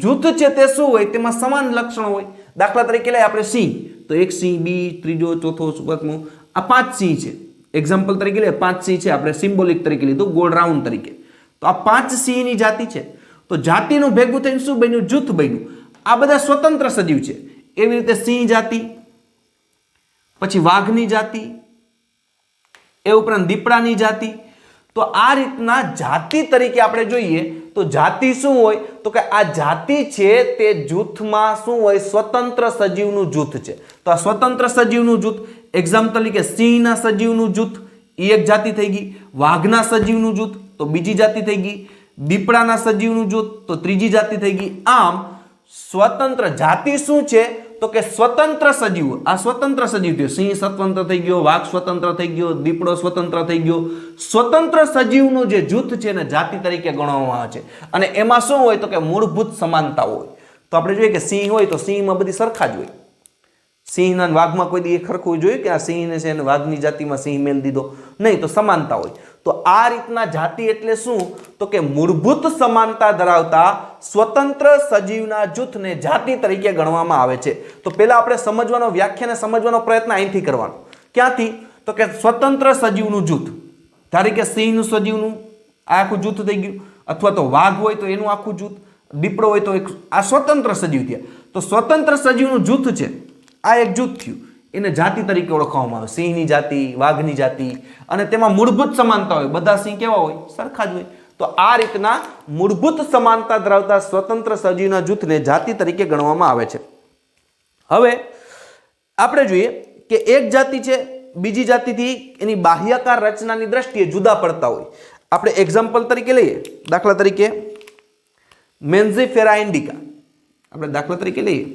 જૂથ છે તે શું હોય? તેમાં સમાન લક્ષણો હોય. દાખલા તરીકે લઈએ આપણે સિંહ, તો એક સિંહ, બી, ત્રીજો, ચોથો, પાંચમો, આ 5 સિંહ છે. એક્ઝામ્પલ તરીકે લઈએ 5 સિંહ છે, આપણે સિમ્બોલિક તરીકે લીધું, ગોળ રાઉન્ડ તરીકે. તો આ 5 સિંહની જાતિ છે. તો જાતિનું ભેગું થઈને શું બન્યું? જૂથ બન્યું. આ બધા સ્વતંત્ર સજીવ છે. એવી રીતે સિંહ જાતિ, પછી વાઘની જાતિ, એ ઉપરાંત દીપડાની જાતિ. તો આ રીતના જાતિ તરીકે આપણે જોઈએ તો જાતિ શું હોય? તો કે આ જાતિ છે તે જૂથમાં શું હોય? સ્વતંત્ર સજીવનું જૂથ છે. તો આ સ્વતંત્ર સજીવનું જૂથ, એક્ઝામ્પલ તરીકે સિંહના સજીવનું જૂથ, એ એક જાતિ થઈ ગઈ. વાઘના સજીવનું જૂથ તો બીજી જાતિ થઈ ગઈ. દીપડાના સજીવનું જૂથ તો ત્રીજી જાતિ થઈ ગઈ. આમ સ્વતંત્ર જાતિ શું છે? તો કે સ્વતંત્ર સજીવો. આ સ્વતંત્ર સજીવ થયો. સિંહ સ્વતંત્ર થઈ ગયો, વાઘ સ્વતંત્ર થઈ ગયો, દીપડો સ્વતંત્ર થઈ ગયો. સ્વતંત્ર સજીવનું જે જૂથ છે ને જાતિ તરીકે ગણવામાં આવે છે. અને એમાં શું હોય? તો કે મૂળભૂત સમાનતા હોય. તો આપણે જોઈએ કે સિંહ હોય તો સિંહમાં બધી સરખા જ હોય. સિંહના અને વાઘમાં કોઈ દી ખરખું જોયું કે આ સિંહને છે અને વાઘની જાતિમાં સિંહ મેલ દીધો? નહીં, તો સમાનતા હોય. તો આ રીતના જાતિ એટલે શું? તો કે મૂળભૂત સમાનતા ધરાવતા સ્વતંત્ર સજીવના જૂથને જાતિ તરીકે ગણવામાં આવે છે. તો પહેલા આપણે સમજવાનો વ્યાખ્યાને સમજવાનો પ્રયત્ન અહીંથી કરવાનો. ક્યાંથી? તો કે સ્વતંત્ર સજીવનું જૂથ. ધારી કે સિંહનું સજીવનું આ આખું જૂથ થઈ ગયું, અથવા તો વાઘ હોય તો એનું આખું જૂથ, દીપડો હોય તો આ સ્વતંત્ર સજીવ થયા. તો સ્વતંત્ર સજીવનું જૂથ છે, આ એક જૂથ થયું, એને જાતિ તરીકે ઓળખવામાં આવે. સિંહની જાતિ, વાઘની જાતિ, અને તેમાં મૂળભૂત સમાનતા હોય. બધા સિંહ કેવા હોય? સરખા જ હોય. તો આ રીતના મૂળભૂત સમાનતા ધરાવતા સ્વતંત્ર સજીવના જૂથને જાતિ તરીકે ગણવામાં આવે છે. હવે આપણે જોઈએ કે એક જાતિ છે બીજી જાતિથી એની બાહ્યકાર રચનાની દ્રષ્ટિએ જુદા પડતા હોય. આપણે એક્ઝામ્પલ તરીકે લઈએ, દાખલા તરીકે મેન્ઝીફેરા ઇન્ડિકા. આપણે દાખલા તરીકે લઈએ,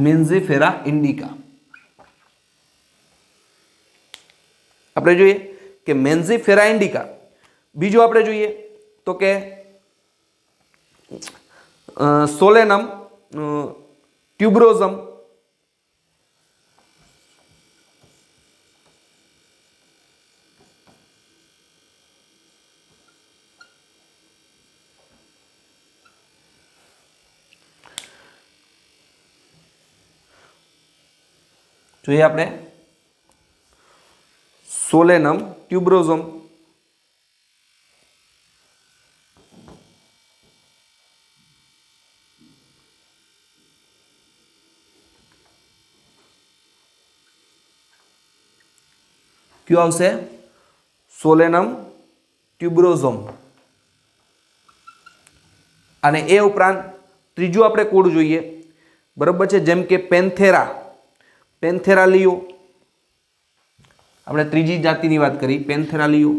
મેન્ઝીફેરા ઇન્ડિકા. આપણે જોઈએ કે મેન્ઝીફેરા ઇન્ડિકા. બીજું આપણે જોઈએ તો કે સોલેનમ ટ્યુબ્રોઝમ, જોઈએ આપણે સોલેનમ ટ્યુબ્રોઝમ, કયું આવશે? સોલેનમ ટ્યુબ્રોઝમ. અને એ ઉપરાંત ત્રીજું આપણે કોડ જોઈએ, બરાબર છે, જેમ કે પેન્થેરા, પેન્થેરા લિયો. આપણે ત્રીજી જાતિની વાત કરી, પેન્થેરા લિયો.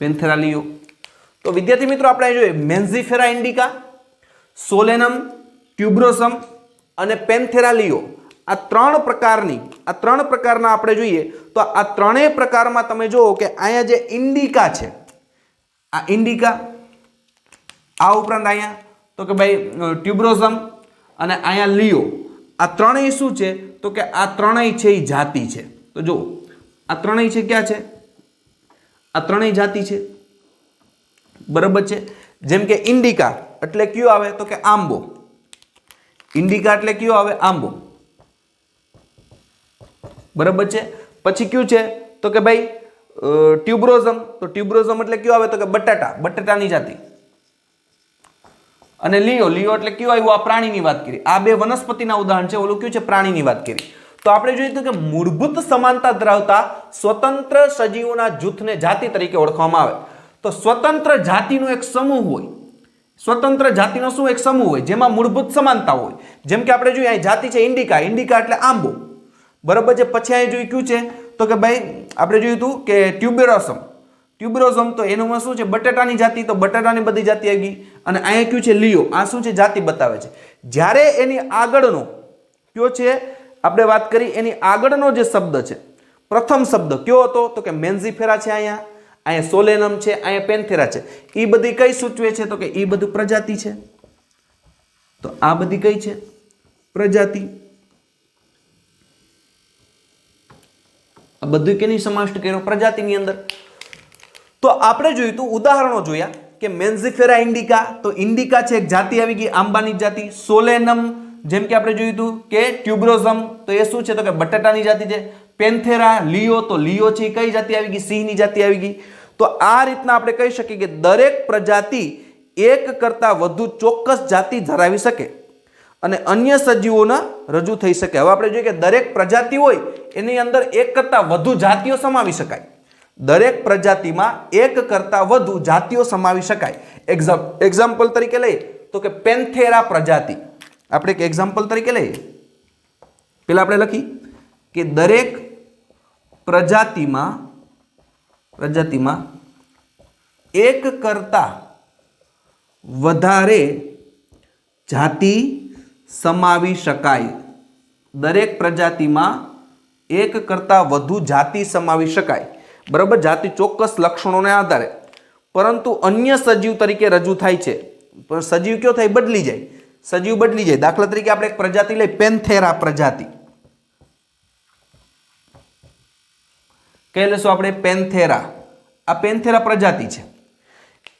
પેન્થેરા લિયો. તો વિદ્યાર્થી મિત્રો આપણે જોઈએ મેન્ઝીફેરા ઇન્ડિકા, સોલેનમ ટ્યુબ્રોઝમ અને પેન્થેરા લિયો. આ ત્રણ પ્રકારના આપણે જોઈએ તો આ ત્રણેય પ્રકારમાં તમે જુઓ કે અહીંયા જે ઇન્ડિકા છે, આ ઇન્ડિકા, આ ઉપરાંત અહીંયા તો કે ભાઈ ટ્યુબ્રોઝમ અને અહીંયા લિયો. આ ત્રણેય શું છે? તો કે આ ત્રણેય છે એ જાતિ છે. તો જુઓ આ ત્રણેય છે, ક્યાં છે? આ ત્રણેય જાતિ છે, બરાબર છે. જેમ કે ઇન્ડિકા એટલે કયો આવે? તો કે આંબો. ઇન્ડિકા એટલે કયો આવે? આંબો, બરાબર છે. પછી કયું છે? તો કે ભાઈ ટ્યુબ્રોઝમ. તો ટ્યુબ્રોઝમ એટલે કયો આવે? તો કે બટાટા, બટાટાની જાતિ. અને લિયો, લિયો એટલે કયો આવ્યું? આ પ્રાણીની વાત કરી. આ બે વનસ્પતિના ઉદાહરણ છે, ઓલું કયું છે? પ્રાણીની વાત કરી. તો આપણે જોઈએ કે મૂળભૂત સમાનતા ધરાવતા સ્વતંત્ર સજીવોના જૂથને જાતિ તરીકે ઓળખવામાં આવે. તો સ્વતંત્ર જાતિનો એક સમૂહ હોય, સ્વતંત્ર જાતિનો શું? એક સમૂહ હોય જેમાં મૂળભૂત સમાનતા હોય. જેમ કે આપણે જોઈએ અહીં જાતિ છે ઇન્ડિકા, ઇન્ડિકા એટલે આંબો, બરાબર છે. પછી અહીં જોયું કયું છે? તો કે ભાઈ આપણે જોયું હતું કે ટ્યુબેરોસમ, ટ્યુબરોઝમ, તો એનું શું છે? બટાટાની જાતિ. તો બટાટાની બધી જાતિ આવી ગઈ. અને અહીંયા કયું છે? લિયો. આ શું છે? જાતિ બતાવે છે. જ્યારે એની આગળનો કયો છે? આપણે વાત કરી એની આગળનો જે શબ્દ છે, પ્રથમ શબ્દ કયો હતો? તો કે મેન્ઝીફેરા છે, અહીંયા સોલેનમ છે, અહીંયા પેન્થેરા છે. એ બધી કઈ સૂચવે છે? તો કે એ બધું પ્રજાતિ છે. તો આ બધી કઈ છે? પ્રજાતિ. આ બધું કેની સમાવિષ્ટ કર્યો? પ્રજાતિની અંદર. તો આપણે જોયું તું ઉદાહરણો જોયા કે મેન્ઝીફેરા ઇન્ડિકા, તો ઇન્ડિકા છે એક જાતિ આવી ગઈ, આંબાની જાતિ. સોલેનમ જેમ કે આપણે જોયું હતું કે ટ્યુબ્રોઝમ, તો એ શું છે? તો કે બટાટાની જાતિ છે. પેન્થેરા, લિયો, તો લિયો છે એ કઈ જાતિ આવી ગઈ? સિંહની જાતિ આવી ગઈ. તો આ રીતના આપણે કહી શકીએ કે દરેક પ્રજાતિ એક કરતા વધુ ચોક્કસ જાતિ ધરાવી શકે અને અન્ય સજીવોના રજૂ થઈ શકે. હવે આપણે જોઈએ કે દરેક પ્રજાતિ હોય એની અંદર એક કરતા વધુ જાતિઓ સમાવી શકાય. દરેક પ્રજાતિમાં એક કરતા વધુ જાતિઓ સમાવી શકાય. એક્ઝામ્પલ તરીકે લઈએ તો કે પેન્થેરા પ્રજાતિ. આપણે એક એક્ઝામ્પલ તરીકે લઈએ, પેલા આપણે લખી કે દરેક પ્રજાતિમાં એક કરતા વધારે જાતિ સમાવી શકાય. દરેક પ્રજાતિમાં એક કરતાં વધુ જાતિ સમાવી શકાય. બરાબર, જાતિ ચોક્કસ લક્ષણોને આધારે, પરંતુ અન્ય સજીવ તરીકે રજૂ થાય છે. પણ સજીવ કયો થાય? બદલી જાય. સજીવ બદલી જાય. દાખલા તરીકે આપણે એક પ્રજાતિ લઈ, પેન્થેરા પ્રજાતિ. કહી લેશું આપણે પેન્થેરા. આ પેન્થેરા પ્રજાતિ છે.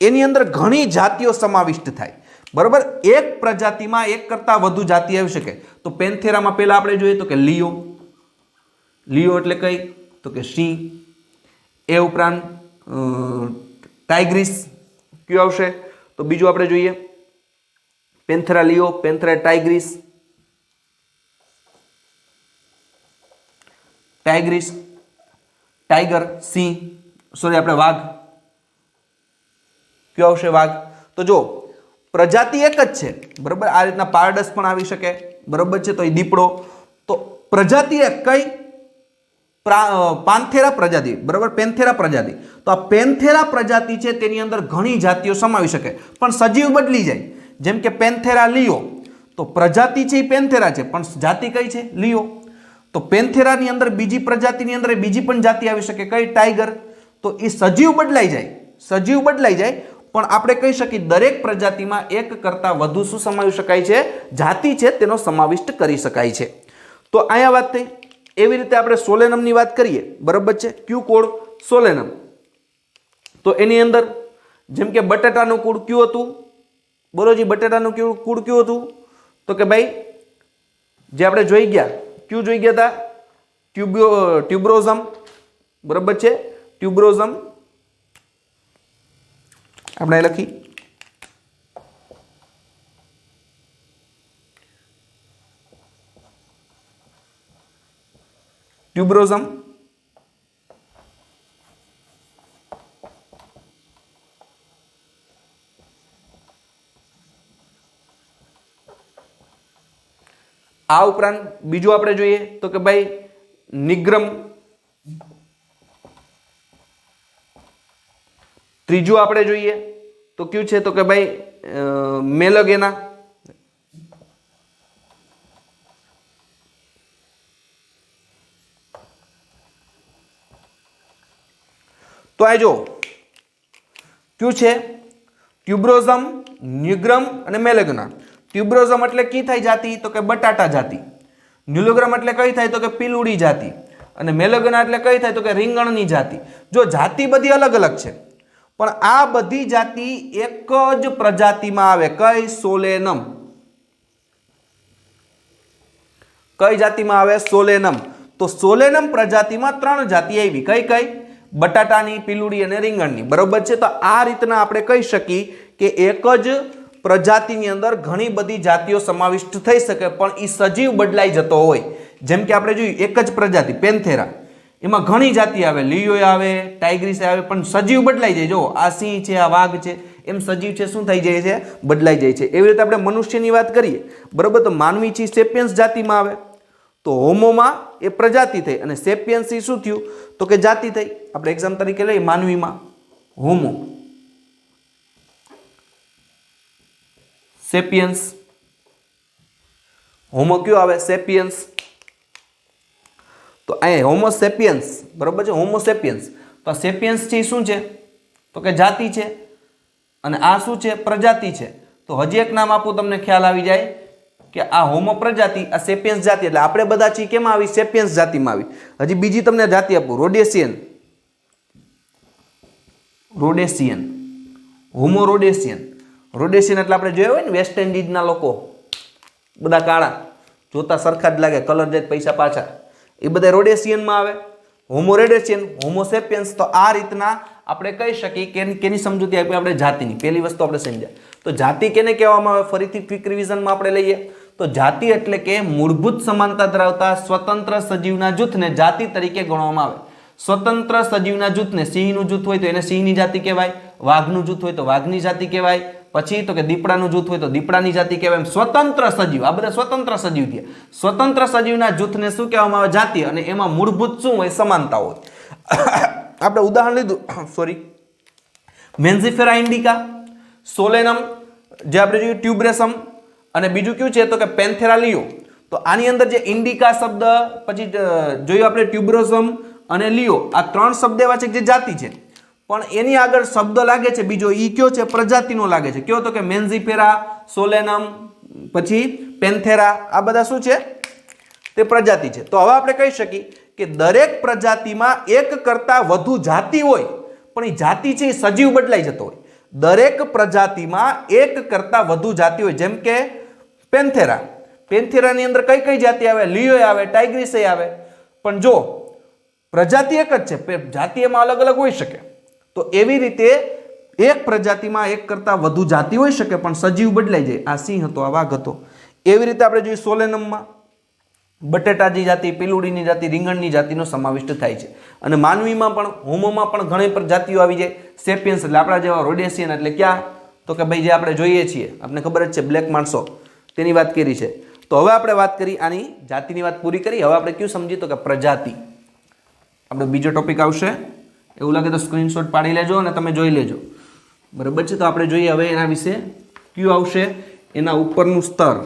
એની અંદર ઘણી જાતિઓ સમાવિષ્ટ થાય. બરાબર, એક પ્રજાતિમાં એક કરતાં વધુ જાતિ આવી શકે. તો પેન્થેરામાં પહેલા આપણે જોઈએ તો કે લિયો. લિયો એટલે કઈ? તો કે સિંહ. એ ઉપરાંત ટાઇગ્રીસ કયું આવશે? તો બીજું આપણે જોઈએ પેન્થેરા લિયો, પેન્થેરા ટાઇગ્રીસ, ટાઇગ્રીસ, ટાઈગર, સિંહ, સોરી આપણે વાઘ. કયો આવશે? વાઘ. તો જો પ્રજાતિ એક જ છે. બરાબર, આ રીતના પારડસ પણ આવી શકે. બરાબર છે, તો એ દીપડો. તો પ્રજાતિ એક કઈ? પાંથેરા પ્રજાતિ. બરાબર, પેન્થેરા પ્રજાતિ. તો આ પેન્થેરા પ્રજાતિ છે તેની અંદર ઘણી જાતિઓ સમાવી શકે, પણ સજીવ બદલી જાય. જેમ કે પેન્થેરા લિયો, તો પ્રજાતિ છે એ પેન્થેરા છે, પણ જાતિ કઈ છે? લિયો. તો પેન્થેરાની અંદર બીજી પ્રજાતિની અંદર બીજી પણ જાતિ આવી શકે. કઈ? ટાઈગર. તો એ સજીવ બદલાઈ જાય. સજીવ બદલાઈ જાય, પણ આપણે કહી શકીએ દરેક પ્રજાતિમાં એક કરતાં વધુ શું સમાવી શકાય છે? જાતિ છે તેનો સમાવિષ્ટ કરી શકાય છે. તો અહીંયા વાત થઈ. એવી રીતે આપણે સોલેનમની વાત કરીએ. બરાબર છે, ક્યુ કોડ સોલેનમ. તો એની અંદર જેમ કે બટાટાનું કુળ કયું હતું? બોલો જી, બટાટાનું કુળ કયું હતું? તો કે ભાઈ જે આપણે જોઈ ગયા, ક્યું જોઈ ગયા હતા? ટ્યુબ્રોઝમ. બરાબર છે, ટ્યુબ્રોઝમ. આપણે લખી ટ્યુબ્રોઝમ. આ ઉપરાંત બીજું આપણે જોઈએ તો કે ભાઈ નિગ્રમ. ત્રીજું આપણે જોઈએ તો કયું છે? તો કે ભાઈ મેલગેના. તો આ જો કયું છે? ટ્યુબ્રોઝમ, નિગ્રમ અને મેલગના. ટ્યુબ્રોઝમ એટલે કી થાય જાતિ? તો કે બટાટા જાતિ. ન્યુલોગ્રામ એટલે કઈ થાય? તો કે પીલુડી જાતિ. અને મેલગના એટલે કઈ થાય? તો કે રીંગણની જાતિ. જો જાતિ બધી અલગ અલગ છે, પણ આ બધી જાતિ એક જ પ્રજાતિમાં આવે. કઈ? સોલેનમ. કઈ જાતિમાં આવે? સોલેનમ. તો સોલેનમ પ્રજાતિમાં 3 જાતિ આવી. કઈ કઈ? બટાટાની, પીલુડી અને રીંગણની. બરોબર છે. તો આ રીતના આપણે કહી શકીએ કે એક જ પ્રજાતિની અંદર ઘણી બધી જાતિઓ સમાવિષ્ટ થઈ શકે, પણ એ સજીવ બદલાઈ જતો હોય. જેમ કે આપણે જોયું એક જ પ્રજાતિ પેન્થેરા, એમાં ઘણી જાતિ આવે, લિયો આવે, ટાઇગ્રીસ આવે, પણ સજીવ બદલાઈ જાય. જો આ સિંહ છે, આ વાઘ છે, એમ સજીવ છે શું થઈ જાય છે? બદલાઈ જાય છે. એવી રીતે આપણે મનુષ્યની વાત કરીએ, બરોબર, તો માનવી છે સેપિયન્સ જાતિમાં આવે, તો હોમોમાં એ પ્રજાતિ થઈ અને સેપિયન્સ એ શું થયું? તો કે જાતિ થઈ. આપણે એક્ઝામ તરીકે લઈએ માનવીમાં હોમો સેપિયન્સ. હોમો કયો આવે? સેપિયન્સ. તો અહીંયા હોમો સેપિયન્સ, બરોબર છે, હોમો સેપિયન્સ. તો આ સેપિયન્સ છે શું છે? તો કે જાતિ છે, અને આ શું છે? પ્રજાતિ છે. તો હજી એક નામ આપું તમને ખ્યાલ આવી જાય કે આ હોમો પ્રજાતિ, આ સેપિયન્સ જાતિ. એટલે આપણે બધા છીએ કેમાં આવી? સેપિયન્સ જાતિમાં આવી. હજી બીજી તમને જાતિ આપું, રોડેશિયન. રોડેશિયન, હોમો રોડેશિયન. રોડેશિયન એટલે આપણે જોયા હોય ને વેસ્ટ ઇન્ડિઝના લોકો, બધા કાળા, જોતા સરખા જ લાગે, કલર જાય પૈસા પાછા, એ બધા રોડેશિયનમાં આવે. હોમો રેડેશિયન, હોમો સેપિયન્સ. તો આ રીતના આપણે કહી શકીએ કે કેની સમજૂતી આપી આપણે? જાતિની. પહેલી વસ્તુ આપણે સમજ્યા. તો જાતિ કેને કહેવામાં આવે? ફરીથી ક્વિક રિવિઝનમાં આપણે લઈએ તો જાતિ એટલે કે મૂળભૂત સમાનતા ધરાવતા સ્વતંત્ર સજીવના જૂથને જાતિ તરીકે ગણવામાં આવે. સ્વતંત્ર સજીવના જૂથને, સિંહનું જૂથ હોય તો એને સિંહની જાતિ કહેવાય, વાઘનું જૂથ હોય તો વાઘની જાતિ કહેવાય, પછી તો કે દીપડાનું જૂથ હોય તો દીપડાની જાતિ કહેવાય. સ્વતંત્ર સજીવ, આ બધા સ્વતંત્ર સજીવ થયા. સ્વતંત્ર સજીવના જૂથને શું કહેવામાં આવે? જાતિ. અને એમાં મૂળભૂત શું હોય? સમાનતા હોય. આપણે ઉદાહરણ લીધું, સોરી, મેન્ઝીફેરા ઇન્ડિકા, સોલેનમ, જે આપણે જોયું ટ્યુબરેસમ અને બીજું કયું છે તો કે પેન્થેરા લિયો. તો આની અંદર જે ઇન્ડિકા શબ્દ, પછી જોયું આપણે ટ્યુબરોસમ અને લિયો, આ 3 શબ્દવાચક જે જાતિ છે, પણ એની આગળ શબ્દ લાગે છે બીજો, ઈ કયો છે? પ્રજાતિનો લાગે છે. કયો? તો કે મેન્ઝીફેરા, સોલેનમ, પછી પેન્થેરા, આ બધા શું છે? તે પ્રજાતિ છે. તો હવે આપણે કહી શકીએ કે દરેક પ્રજાતિમાં એક કરતાં વધુ જાતિ હોય, પણ એ જાતિ છે એ સજીવ બદલાઈ જતો હોય. દરેક પ્રજાતિમાં એક કરતાં વધુ જાતિ હોય. જેમ કે પેન્થેરા, પેન્થેરાની અંદર કઈ કઈ જાતિ આવે? લિયો આવે, ટાઇગ્રીસ આવે. પણ જો પ્રજાતિ એક જ છે, જાતિ એમાં અલગ અલગ હોઈ શકે. તો એવી રીતે એક પ્રજાતિમાં એક કરતાં વધુ જાતિ હોઈ શકે, પણ સજીવ બદલાઈ જાય. આ સિંહ હતો, આ વાઘ હતો. એવી રીતે આપણે જોઈએ સોલેનમમાં બટેટાની જાતિ, પીલુડીની જાતિ, રીંગણની જાતિનો સમાવિષ્ટ થાય છે. અને માનવીમાં પણ, હોમોમાં પણ ઘણી પ્રજાતિઓ આવી જાય. સેપિયન્સ એટલે આપણા જેવા રોડેશિયન, એટલે ક્યાં? તો કે ભાઈ જે આપણે જોઈએ છીએ, આપણે ખબર જ છે, બ્લેક માણસો, તેની વાત કરી છે. તો હવે આપણે વાત કરી આની જાતિની વાત પૂરી કરી. હવે આપણે કયું સમજીએ તો કે પ્રજાતિ. આપણો બીજો ટોપિક આવશે. એવું લાગે તો સ્ક્રીનશોટ પાડી લેજો અને તમે જોઈ લેજો. બરાબર છે? તો આપણે જોઈએ હવે એના વિશે કયું આવશે. એના ઉપરનું સ્તર,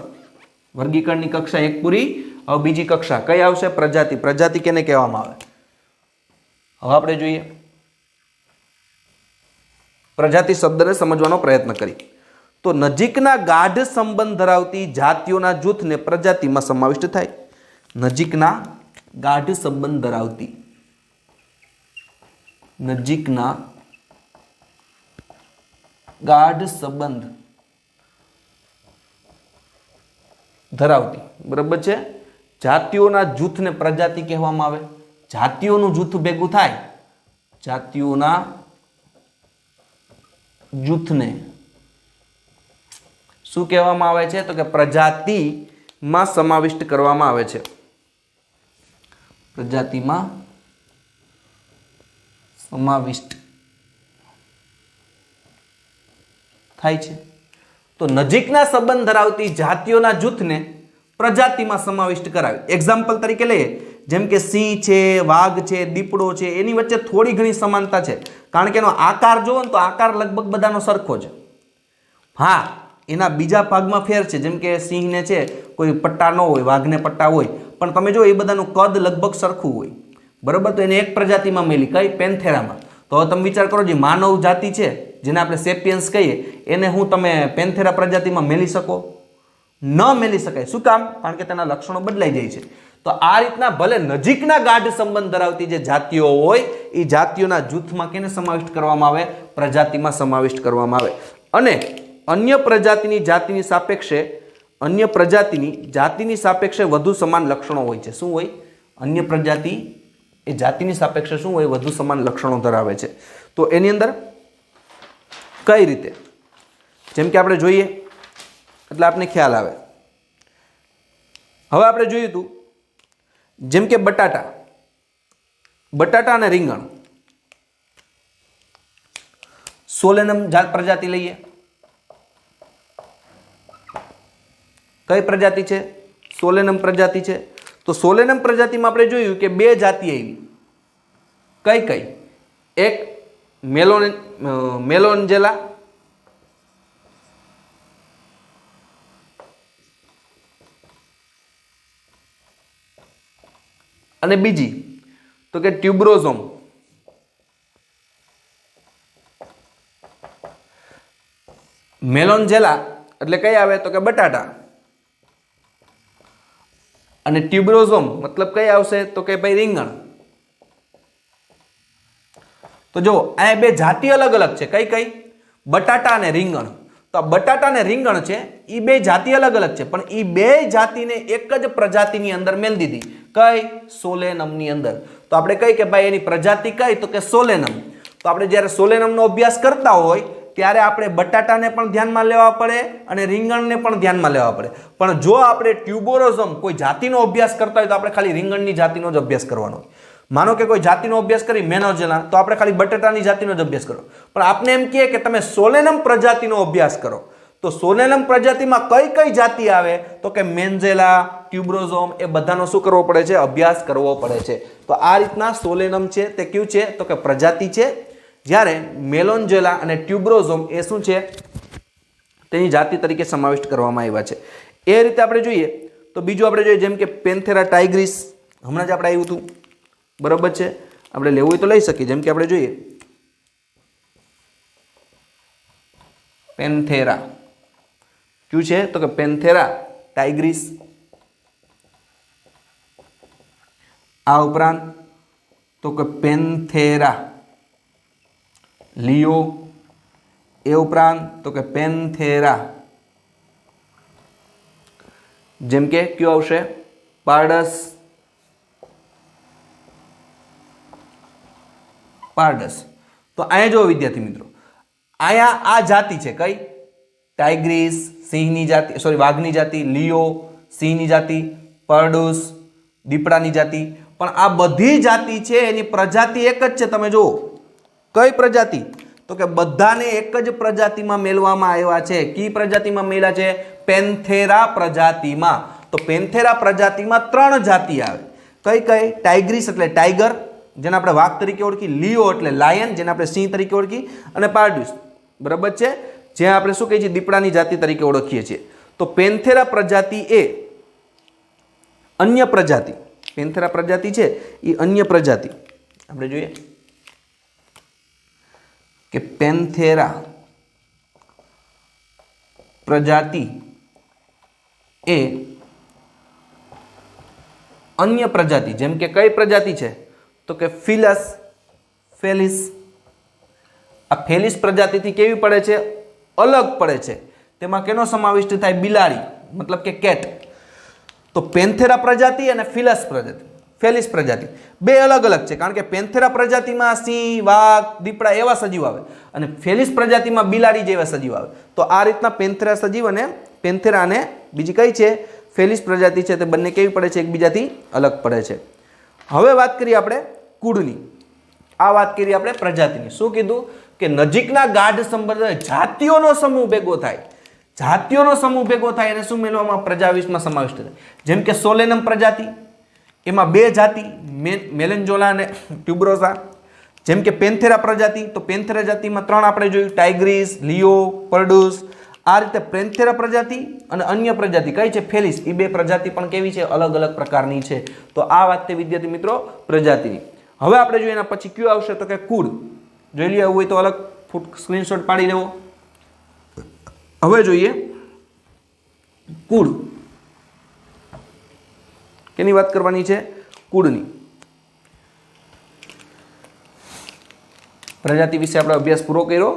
વર્ગીકરણની કક્ષા 1 પૂરી. હવે બીજી કક્ષા કઈ આવશે? પ્રજાતિ. પ્રજાતિ કેને કહેવામાં આવે? હવે આપણે જોઈએ પ્રજાતિ શબ્દને સમજવાનો પ્રયત્ન કરી. તો નજીકના ગાઢ સંબંધ ધરાવતી જાતિઓના જૂથને પ્રજાતિમાં સમાવિષ્ટ થાય. નજીકના ગાઢ સંબંધ ધરાવતી, નજીકના ગાઢ સંબંધ ધરાવતી, બરાબર છે, જાતિઓના જૂથને પ્રજાતિ કહેવામાં આવે. જાતિઓનું જૂથ ભેગું થાય, જાતિઓના જૂથને શું કહેવામાં આવે છે? તો કે પ્રજાતિમાં સમાવિષ્ટ કરવામાં આવે છે. પ્રજાતિમાં સમાવિષ્ટ થાય છે. તો નજીકના સંબંધ ધરાવતી જાતિઓના જૂથને પ્રજાતિમાં સમાવિષ્ટ કરાવે. એક્ઝામ્પલ તરીકે લઈએ, જેમ કે સિંહ છે, વાઘ છે, દીપડો છે, એની વચ્ચે થોડી ઘણી સમાનતા છે. કારણ કે એનો આકાર જોવો ને તો આકાર લગભગ બધાનો સરખો છે. હા, એના બીજા ભાગમાં ફેર છે. જેમ કે સિંહને છે કોઈ પટ્ટા ન હોય, વાઘને પટ્ટા હોય, પણ તમે જો એ બધાનું કદ લગભગ સરખું હોય. બરાબર? તો એને એક પ્રજાતિમાં મેલી, કઈ? પેન્થેરામાં. તો હવે તમે વિચાર કરો, જે માનવ જાતિ છે, જેને આપણે સેપિયન્સ કહીએ, એને હું તમે પેન્થેરા પ્રજાતિમાં મેલી શકો? ન મેલી શકાય. શું કામ? કારણ કે તેના લક્ષણો બદલાઈ જાય છે. તો આ રીતના ભલે નજીકના ગાઢ સંબંધ ધરાવતી જે જાતિઓ હોય, એ જાતિઓના જૂથમાં કેને સમાવિષ્ટ કરવામાં આવે? પ્રજાતિમાં સમાવિષ્ટ કરવામાં આવે. અને અન્ય પ્રજાતિની જાતિની સાપેક્ષે વધુ સમાન લક્ષણો હોય છે. શું હોય? અન્ય પ્રજાતિ એ જાતિની સાપેક્ષે શું હોય? વધુ સમાન લક્ષણો ધરાવે છે. તો એની અંદર કઈ રીતે? જેમ કે આપણે જોઈએ એટલે આપણે ખ્યાલ આવે. હવે આપણે જોયું હતું, જેમ કે બટાટા અને રીંગણ, સોલેનમ પ્રજાતિ લઈએ. કઈ પ્રજાતિ છે? સોલેનમ પ્રજાતિ છે. તો સોલેનમ પ્રજાતિમાં આપણે જોયું કે 2 જાતિ આવી. કઈ કઈ? એક મેલોન્જેલા અને બીજી તો કે ટ્યુબરોઝોમ. મેલોન્જેલા એટલે કઈ આવે? તો કે બટાટા. અને ટ્યુબરોઝોમ મતલબ કઈ આવશે? તો કે ભાઈ રીંગણ. તો જો આ 2 જાતિ અલગ અલગ છે. કઈ કઈ? બટાટા અને રીંગણ. તો આ બટાટા અને રીંગણ છે, એ 2 જાતિ અલગ અલગ છે, પણ એ 2 જાતિને એક જ પ્રજાતિની અંદર મેળ દીધી. કઈ? સોલેનમની અંદર. તો આપણે કઈ કે ભાઈ એની પ્રજાતિ કઈ? તો કે સોલેનમ. તો આપણે જ્યારે સોલેનમનો અભ્યાસ કરતા હોય ત્યારે આપણે બટાટાને પણ ધ્યાનમાં લેવા પડે અને રીંગણને પણ ધ્યાનમાં લેવા પડે. પણ જો આપણે ટ્યુબરોઝમ કોઈ જાતિનો અભ્યાસ કરતા હોય તો આપણે ખાલી રીંગણની જાતિનો જ અભ્યાસ કરવાનો હોય. માનો કે કોઈ જાતિનો અભ્યાસ કરી મેનોજેલા, તો આપણે ખાલી બટાટાની જાતિનો જ અભ્યાસ કરો. પણ આપણે એમ કહીએ કે તમે સોલેનમ પ્રજાતિનો અભ્યાસ કરો, તો સોલેનમ પ્રજાતિમાં કઈ કઈ જાતિ આવે? તો કે મેન્ઝેલા, ટ્યુબરોઝોમ, એ બધાનો શું કરવો પડે છે? અભ્યાસ કરવો પડે છે. તો આ રીતના સોલેનમ છે તે કયું છે? તો કે પ્રજાતિ છે. જ્યારે મેલોન્જેલા અને ટ્યુબરોઝોમ એ શું છે? તેની જાતિ તરીકે સમાવિષ્ટ કરવામાં આવ્યા છે। એ રીતે આપણે જોઈએ તો બીજું આપણે જોઈએ જેમ કે પેન્થેરા ટાઇગ્રીસ, હમણાં જ આપણે આવ્યું હતું, બરાબર છે, આપણે લેવું હોય તો લઈ શકીએ। જેમ કે આપણે જોઈએ પેન્થેરા શું છે તો કે પેન્થેરા ટાઇગ્રીસ, આ ઉપરાંત તો કે પેન્થેરા લિયો, એ ઉપરાંત તો કે પેન્થેરા જેમ કે કયો આવશે પારડસ, પારડસ। તો અહીંયા જો વિદ્યાર્થી મિત્રો, અહીંયા આ જાતિ છે કઈ ટાઇગ્રીસ સિંહની જાતિ, સોરી વાઘની જાતિ, લિયો સિંહની જાતિ, પારડસ દીપડાની જાતિ, પણ આ બધી જાતિ છે એની પ્રજાતિ એક જ છે। તમે જુઓ કઈ પ્રજાતિ તો કે બધાને એક જ પ્રજાતિમાં મેળવામાં આવ્યા છે। કી પ્રજાતિમાં મેળ્યા છે પેન્થેરા પ્રજાતિમાં। તો પેન્થેરા પ્રજાતિમાં 3 જાતિ આવે, કઈ કઈ ટાઇગ્રીસ એટલે ટાઈગર જેને આપણે વાઘ તરીકે ઓળખી, લિયો એટલે લાયન જેને આપણે સિંહ તરીકે ઓળખી, અને પારડસ બરાબર છે જે આપણે શું કહીએ છીએ દીપડાની જાતિ તરીકે ઓળખીએ છીએ। તો પેન્થેરા પ્રજાતિ એ અન્ય પ્રજાતિ, પેન્થેરા પ્રજાતિ છે એ અન્ય પ્રજાતિ, આપણે જોઈએ કે પેન્થેરા પ્રજાતિ એ અન્ય પ્રજાતિ, જેમ કે કઈ પ્રજાતિ છે તો કે ફિલસ, ફેલિસ। આ ફેલિસ પ્રજાતિથી કેવી પડે છે અલગ પડે છે, તેમાં કેનો સમાવિષ્ટ થાય બિલાડી મતલબ કે કેટ। તો પેન્થેરા પ્રજાતિ અને ફિલસ પ્રજાતિ, ફેલિસ પ્રજાતિ બે અલગ અલગ છે, કારણ કે પેન્થેરા પ્રજાતિમાં સિંહ, વાઘ, દીપડા એવા સજીવ આવે અને ફેલિસ પ્રજાતિમાં બિલાડી જેવા સજીવ આવે। તો આ રીતના પેન્થેરા સજીવ અને પેન્થેરા અને બીજી કઈ છે ફેલિસ પ્રજાતિ છે તે બંને કેવી પડે છે એકબીજાથી અલગ પડે છે। હવે વાત કરીએ આપણે કુળની, આ વાત કરી આપણે પ્રજાતિની। શું કીધું કે નજીકના ગાઢ સંબંધ જાતિઓનો સમૂહ ભેગો થાય, જાતિઓનો સમૂહ ભેગો થાય એને શું મેળવવામાં પ્રજાવિષમાં સમાવિષ્ટ થાય। જેમ કે સોલેનમ પ્રજાતિ એમાં 2 જાતિ મેલેન્જોલા અને ટ્યુબ્રોસા। જેમ કે પેન્થેરા પ્રજાતિ તો પેન્થેરા જાતિમાં 3 આપણે જોયું ટાઇગ્રીસ, લિયો, પારડસ। આ રીતે પેન્થેરા પ્રજાતિ અને અન્ય પ્રજાતિ કઈ છે ફેલિસ, એ 2 પ્રજાતિ પણ કેવી છે અલગ અલગ પ્રકારની છે। તો આ વાત તે વિદ્યાર્થી મિત્રો પ્રજાતિની। હવે આપણે જોઈએ એના પછી કયું આવશે તો કે કુળ, જોઈ લઈએ એવું હોય તો અલગ સ્ક્રીનશોટ પાડી લેવો। હવે જોઈએ કુળ, કેની વાત કરવાની છે કુળની। પ્રજાતિ વિશે આપણે અભ્યાસ પૂરો કર્યો।